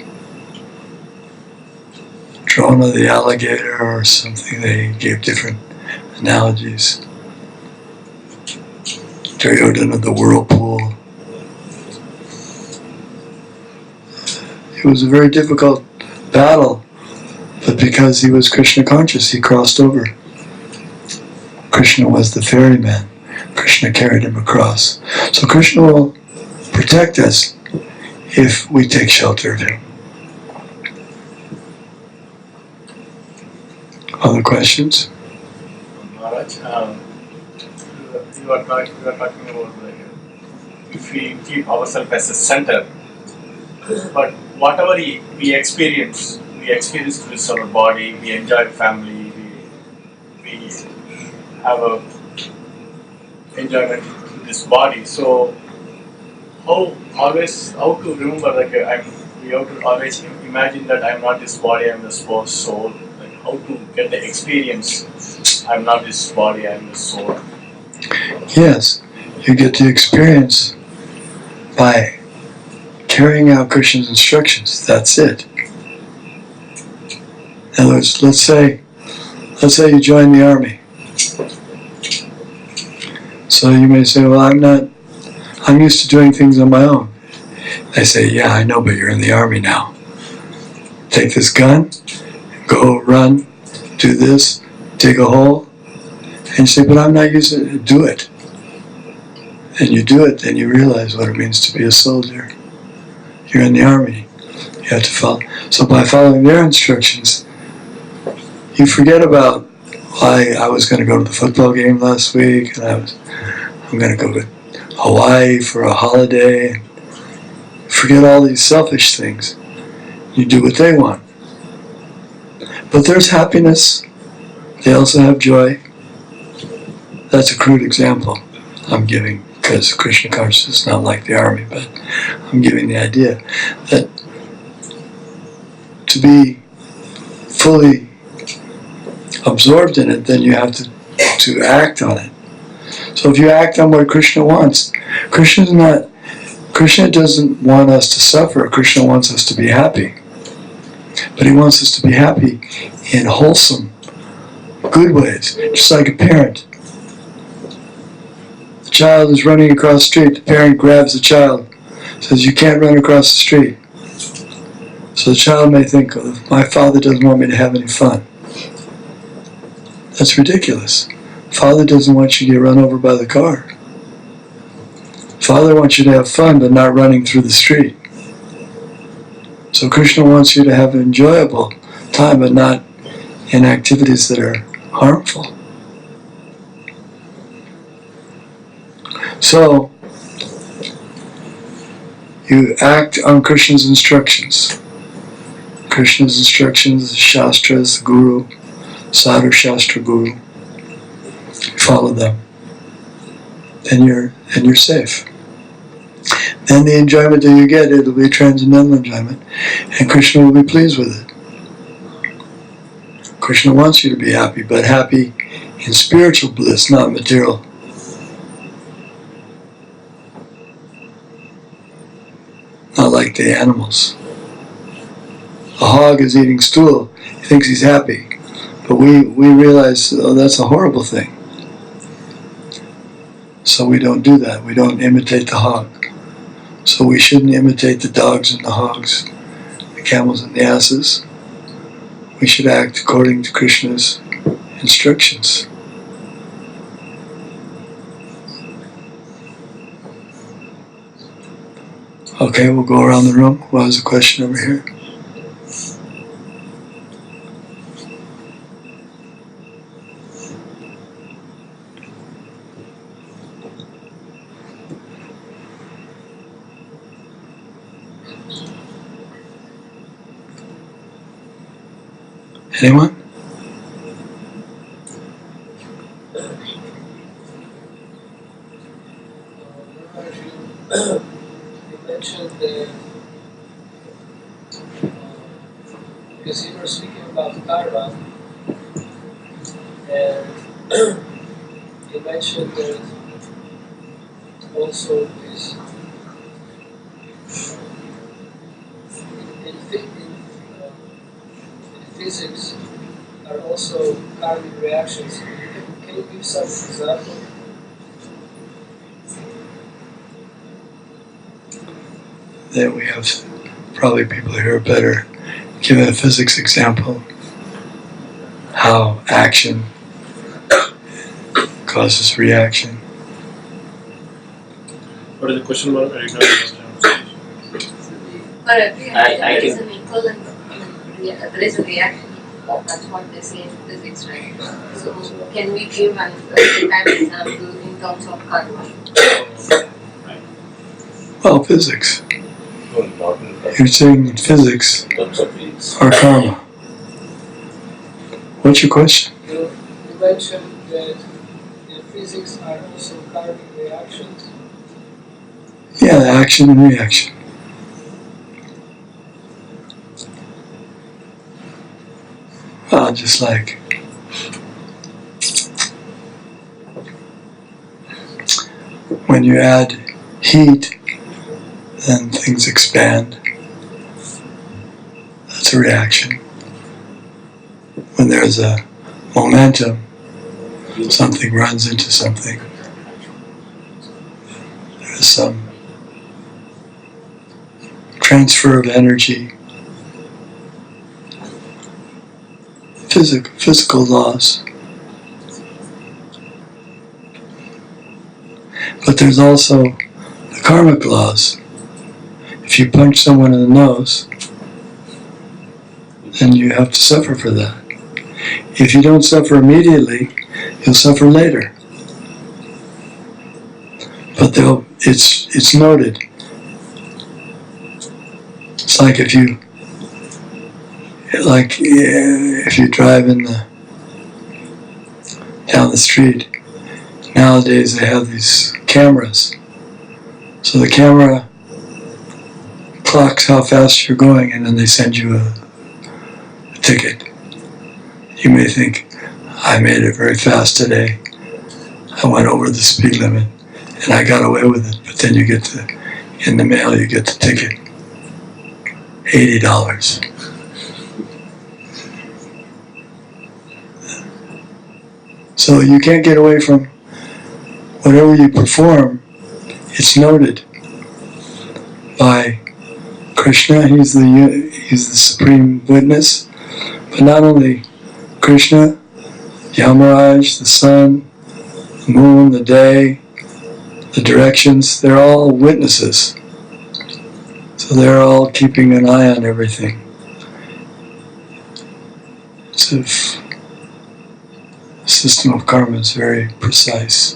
Drona the alligator or something. They gave different analogies. Duryodhana the whirlpool. It was a very difficult battle, but because he was Krishna conscious, he crossed over. Krishna was the ferryman. Krishna carried him across. So Krishna will protect us if we take shelter of him. Other questions? Maharaj, you are talking about like, if we keep ourselves as a center, but whatever we experience with our body, we enjoy family, we have a enjoyment in this body. So how to remember, like we have to always imagine that I'm not this body, I'm the soul. Like how to get the experience, I'm not this body, I'm the soul. Yes, you get the experience by carrying out Krishna's instructions. That's it. In other words, let's say you join the army. So you may say, well, I'm used to doing things on my own. They say, yeah, I know, but you're in the army now. Take this gun, go run, do this, dig a hole. And you say, but I'm not used to it. Do it. And you do it, then you realize what it means to be a soldier. You're in the army. You have to follow. So by following their instructions, you forget about, well, I was going to go to the football game last week, and I'm going to go to Hawaii for a holiday. Forget all these selfish things. You do what they want. But there's happiness. They also have joy. That's a crude example I'm giving, because Krishna consciousness is not like the army, but I'm giving the idea that to be fully absorbed in it, then you have to act on it. So if you act on what Krishna wants, Krishna doesn't want us to suffer. Krishna wants us to be happy. But he wants us to be happy in wholesome, good ways, just like a parent. The child is running across the street. The parent grabs the child, says, you can't run across the street. So the child may think, oh, my father doesn't want me to have any fun. That's ridiculous. Father doesn't want you to get run over by the car. Father wants you to have fun, but not running through the street. So Krishna wants you to have an enjoyable time, but not in activities that are harmful. So, you act on Krishna's instructions. Krishna's instructions, the Shastras, the Guru, Sadhu Shastra Guru. Follow them. Then you're safe. Then the enjoyment that you get, it'll be transcendental enjoyment, and Krishna will be pleased with it. Krishna wants you to be happy, but happy in spiritual bliss, not material. Not like the animals. A hog is eating stool. He thinks he's happy. But we realize, oh, that's a horrible thing. So we don't do that. We don't imitate the hog. So we shouldn't imitate the dogs and the hogs, the camels and the asses. We should act according to Krishna's instructions. Okay, we'll go around the room. What was the question over here? Anyone? You mentioned that because you were speaking about karma, and you mentioned that also this physics are also karmic reactions. Can you give some example? That we have probably people here better give a physics example. How action causes reaction. What is the question mark? Are you trying to understand? For every I action, there is can- an equivalent, there is a reaction. That's what they say in physics, right? So, can we give an kind of example in terms of karma? Well, physics. No, not in You're saying in physics terms of fields. or karma. What's your question? You mentioned that in physics are also karmic reactions. Yeah, action and reaction. Well, just like when you add heat, then things expand. That's a reaction. When there's a momentum, something runs into something. There's some transfer of energy. Physical laws. But there's also the karmic laws. If you punch someone in the nose, then you have to suffer for that. If you don't suffer immediately, you'll suffer later. But it's noted. It's like if you drive down the street. Nowadays they have these cameras. So the camera clocks how fast you're going, and then they send you a ticket. You may think, I made it very fast today. I went over the speed limit and I got away with it. But then in the mail you get the ticket. $80. So you can't get away from whatever you perform. It's noted by Krishna. He's the supreme witness. But not only Krishna, Maharaj, the sun, the moon, the day, the directions, they're all witnesses. So they're all keeping an eye on everything. So the system of karma is very precise.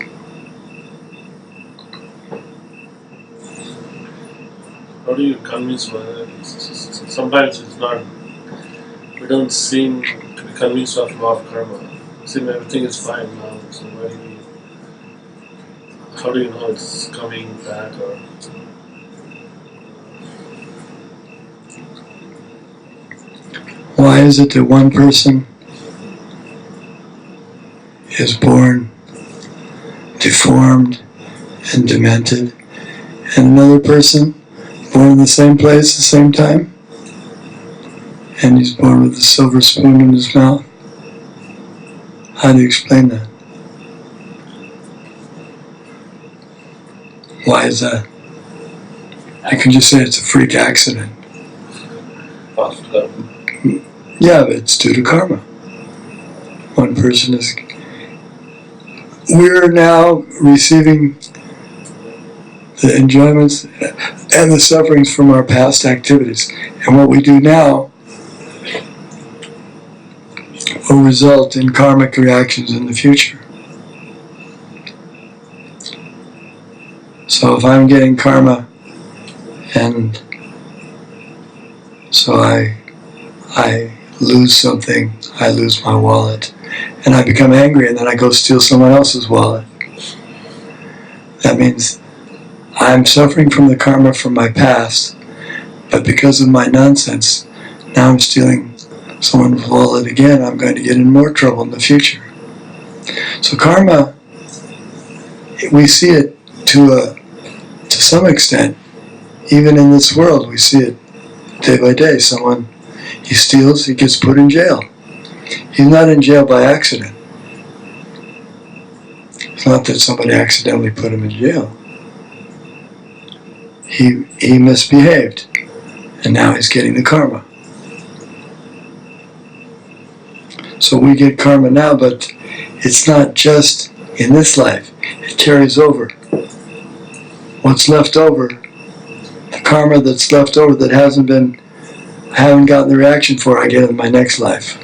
How do you convince one? Sometimes it's not. We don't seem to be convinced of law of karma. Seem everything is fine now. So how do you know it's coming back or? Why is it that one person is born deformed and demented, and another person born in the same place, the same time, and he's born with a silver spoon in his mouth? How do you explain that? Why is that? I can just say it's a freak accident. Past karma. Yeah, but it's due to karma. One person is... We're now receiving the enjoyments and the sufferings from our past activities. And what we do now will result in karmic reactions in the future. So if I'm getting karma, and so I lose something, I lose my wallet, and I become angry, and then I go steal someone else's wallet. That means I'm suffering from the karma from my past, but because of my nonsense, now I'm stealing someone's wallet again. I'm going to get in more trouble in the future. So karma, we see it to some extent. Even in this world, we see it day by day. Someone, He steals, he gets put in jail. He's not in jail by accident. It's not that somebody accidentally put him in jail. He misbehaved, and now he's getting the karma. So we get karma now, but it's not just in this life. It carries over. What's left over, the karma that's left over that I haven't gotten the reaction for, I get in my next life.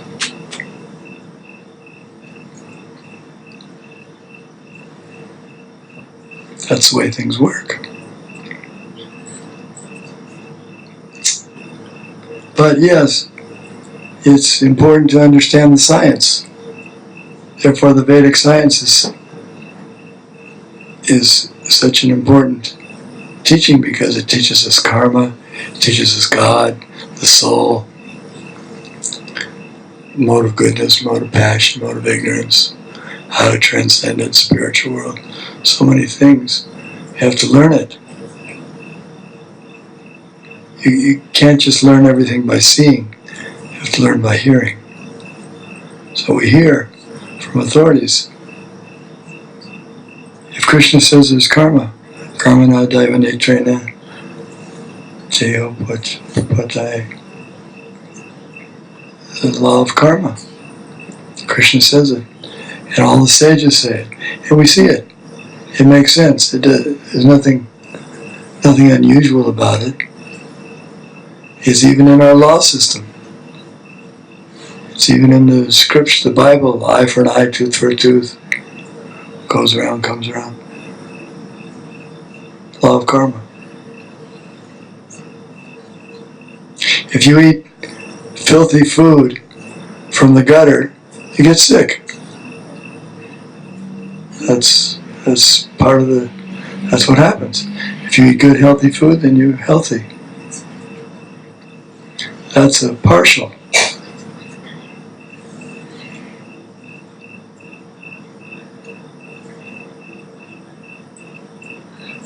That's the way things work. But yes, it's important to understand the science. Therefore, the Vedic science is such an important teaching because it teaches us karma, it teaches us God, the soul, mode of goodness, mode of passion, mode of ignorance, how to transcend the spiritual world. So many things. You have to learn it. You can't just learn everything by seeing. You have to learn by hearing. So we hear from authorities. If Krishna says there's karma, karma na daiva netrena jayo patay, the law of karma. Krishna says it. And all the sages say it. And we see it. It makes sense. There's nothing unusual about it. It's even in our law system. It's even in the scripture, the Bible, eye for an eye, tooth for a tooth. Goes around, comes around. Law of karma. If you eat filthy food from the gutter, you get sick. That's part of that's what happens. If you eat good, healthy food, then you're healthy. That's a partial.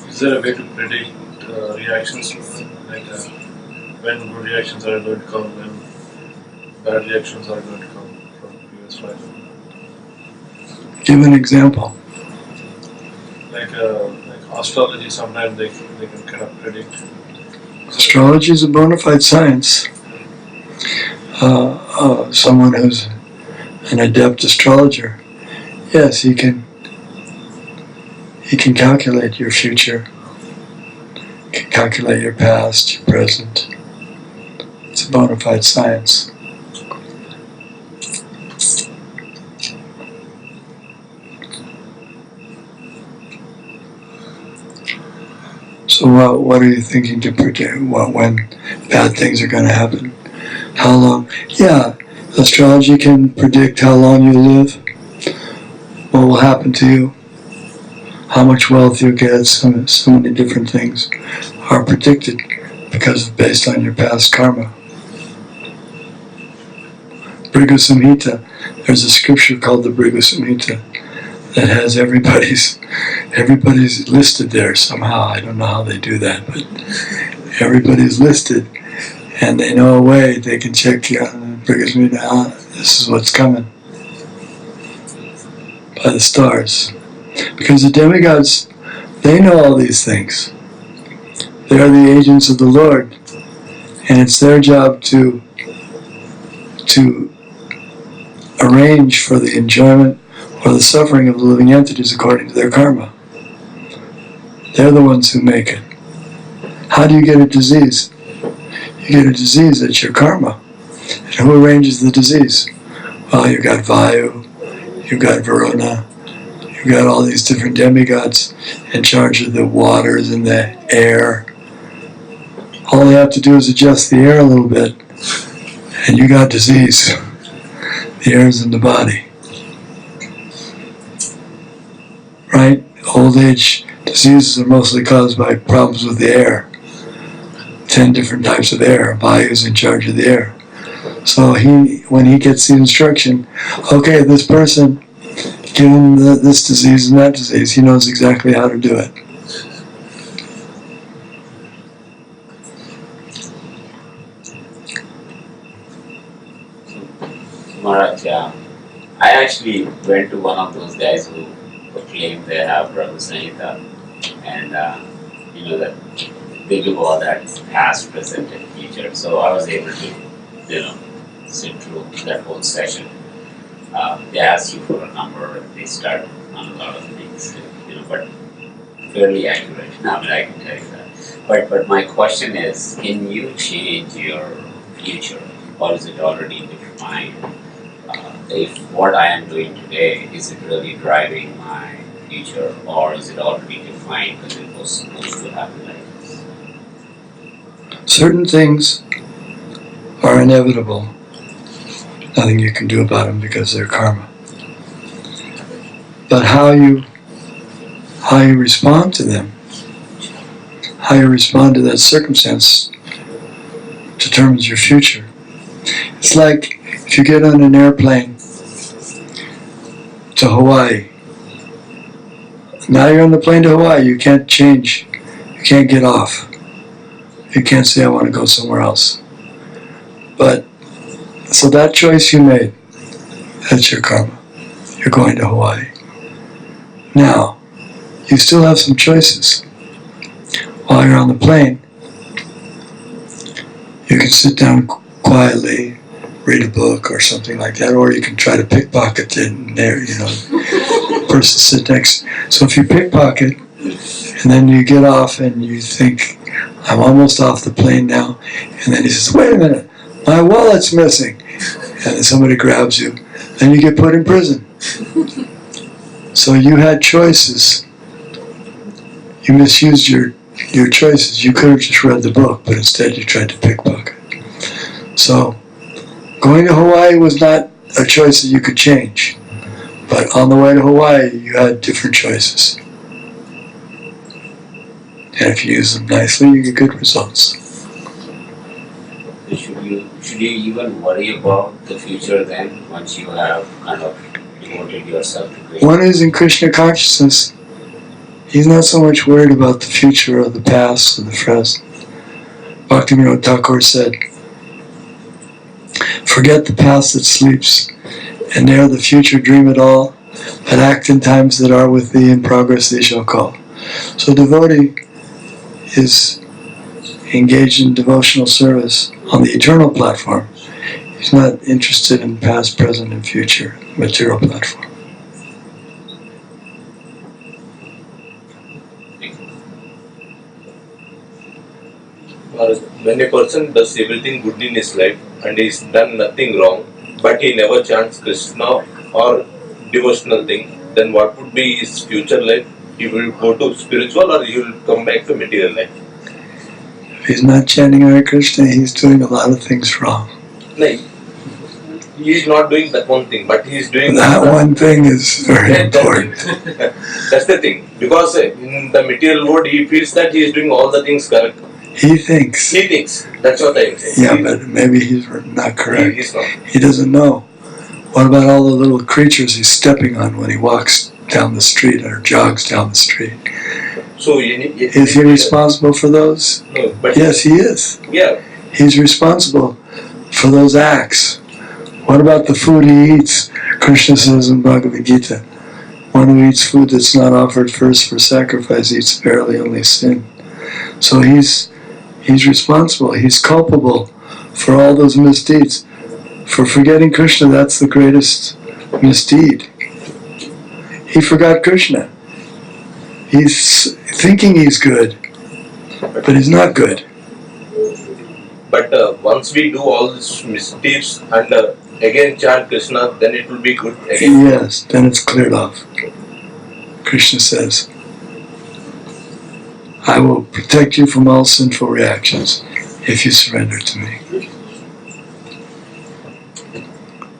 Is there a way to predict reactions, like when good reactions are going to come, when bad reactions are going to come from previous life? Give an example. Like astrology, sometimes they can kind of predict. Astrology is a bona fide science. Someone who's an adept astrologer, yes, he can calculate your future. He can calculate your past, your present. It's a bona fide science. So what are you thinking to predict? When bad things are going to happen? How long? Yeah, astrology can predict how long you live, what will happen to you, how much wealth you'll get. So many different things are predicted because based on your past karma. Briga Samhita, there's a scripture called the Briga Samhita that has everybody's listed there somehow. I don't know how they do that, but everybody's listed, and they know a way they can check the Briga Samhita. This is what's coming by the stars, because the demigods, they know all these things. They are the agents of the Lord, and it's their job to arrange for the enjoyment or the suffering of the living entities according to their karma. They're the ones who make it. How do you get a disease? You get a disease, that's your karma. And who arranges the disease? Well, you've got Vayu, you've got Varuna, you've got all these different demigods in charge of the waters and the air. All they have to do is adjust the air a little bit, and you got disease. The air is in the body. Right? Old age diseases are mostly caused by problems with the air. 10 different types of air. Vayu is in charge of the air. So when he gets the instruction, okay, this person, give him this disease and that disease, he knows exactly how to do it. actually went to one of those guys who claim they have Prabhu Sanhita, and that they give all that past, present, and future. So I was able to, sit through that whole session. They ask you for a number, and they start on a lot of things, but fairly accurate. I mean, I can tell you that. But my question is, can you change your future, or is it already defined? If what I am doing today, is it really driving my future, or is it already defined because it was supposed to happen like this? Certain things are inevitable. Nothing you can do about them because they're karma. But how you respond to them, how you respond to that circumstance determines your future. It's like if you get on an airplane to Hawaii. Now you're on the plane to Hawaii, you can't change, you can't get off. You can't say, I want to go somewhere else. But, so that choice you made, that's your karma. You're going to Hawaii. Now, you still have some choices. While you're on the plane, you can sit down quietly, read a book or something like that, or you can try to pickpocket it there, person sit next. So if you pickpocket, and then you get off and you think, I'm almost off the plane now, and then he says, wait a minute, my wallet's missing, and then somebody grabs you, then you get put in prison. So you had choices. You misused your choices. You could have just read the book, but instead you tried to pickpocket. So going to Hawaii was not a choice that you could change. But on the way to Hawaii, you had different choices. And if you use them nicely, you get good results. Should you even worry about the future then, once you have kind of devoted yourself to Krishna? One who's in Krishna consciousness, he's not so much worried about the future or the past or the present. Bhaktivedanta Thakur said, forget the past that sleeps, and ne'er the future dream at all, but act in times that are with thee, in progress they shall call. So devotee is engaged in devotional service on the eternal platform. He's not interested in past, present, and future, material platform. When a person does everything good in his life and he's done nothing wrong, but he never chants Krishna or devotional thing, then what would be his future life? He will go to spiritual or he will come back to material life? If he's not chanting Hare Krishna, he's doing a lot of things wrong. No, he is not doing that one thing, but he is doing that one thing is very important. That's the thing. Because in the material world, he feels that he is doing all the things correct. He thinks. He thinks. That's what I'm saying. Yeah, but maybe he's not correct. He's not. He doesn't know. What about all the little creatures he's stepping on when he walks down the street or jogs down the street? So is he responsible for those? No, but yes, he is. Yeah. He's responsible for those acts. What about the food he eats? Krishna says in Bhagavad Gita, one who eats food that's not offered first for sacrifice eats verily only sin. So he's responsible. He's culpable for all those misdeeds. For forgetting Krishna, that's the greatest misdeed. He forgot Krishna. He's thinking he's good, but he's not good. But once we do all these misdeeds and again chant Krishna, then it will be good again. Yes, then it's cleared off. Krishna says, I will protect you from all sinful reactions if you surrender to me.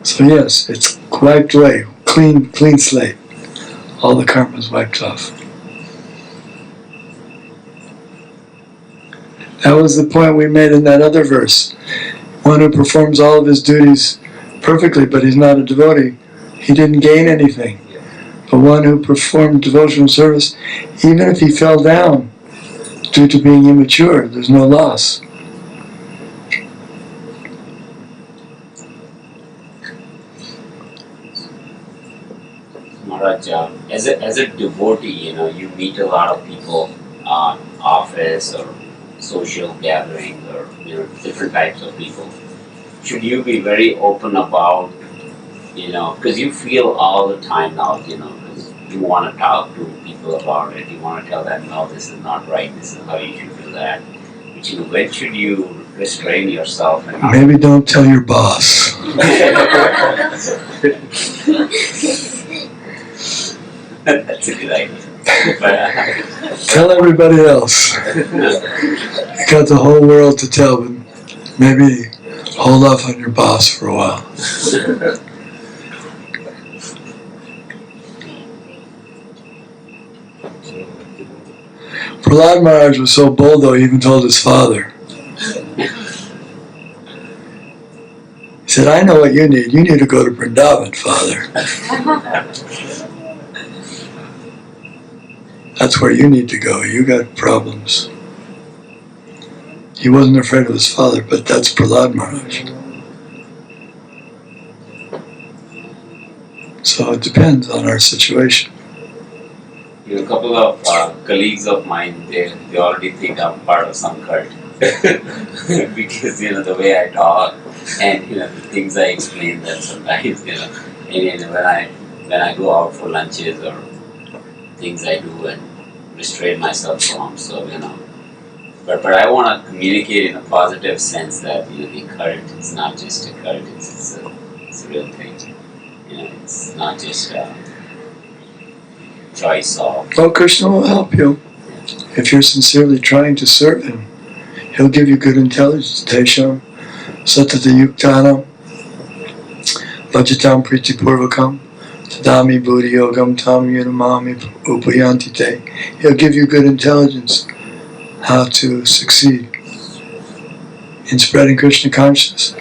So yes, it's wiped away, clean slate. All the karma is wiped off. That was the point we made in that other verse. One who performs all of his duties perfectly, but he's not a devotee, he didn't gain anything. But one who performed devotional service, even if he fell down due to being immature, there's no loss. Maharaj, as a devotee, you meet a lot of people on office or social gatherings or different types of people. Should you be very open about, because you feel all the time now, because you want to talk to people about it, you want to tell them, no, this is not right, this is how you should do that. But when should you restrain yourself? And maybe don't tell your boss. That's a good idea. Tell everybody else. You got the whole world to tell, but maybe hold off on your boss for a while. Prahlad Maharaj was so bold, though, he even told his father. He said, I know what you need. You need to go to Vrindavan, Father. That's where you need to go. You got problems. He wasn't afraid of his father, but that's Prahlad Maharaj. So it depends on our situation. A couple of colleagues of mine, they already think I'm part of some cult. Because, the way I talk and, the things I explain them sometimes, and when I go out for lunches or things I do and restrain myself from, so, But I want to communicate in a positive sense that, the cult is not just a cult, it's a real thing. It's not just choice of... Well, Krishna will help you. If you're sincerely trying to serve Him, He'll give you good intelligence. Tesham, satata yuktanam, vajatam pritipurvakam, tadami buddhi yogam tam yunamami upayanti te. He'll give you good intelligence how to succeed in spreading Krishna consciousness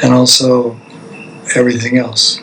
and also everything else.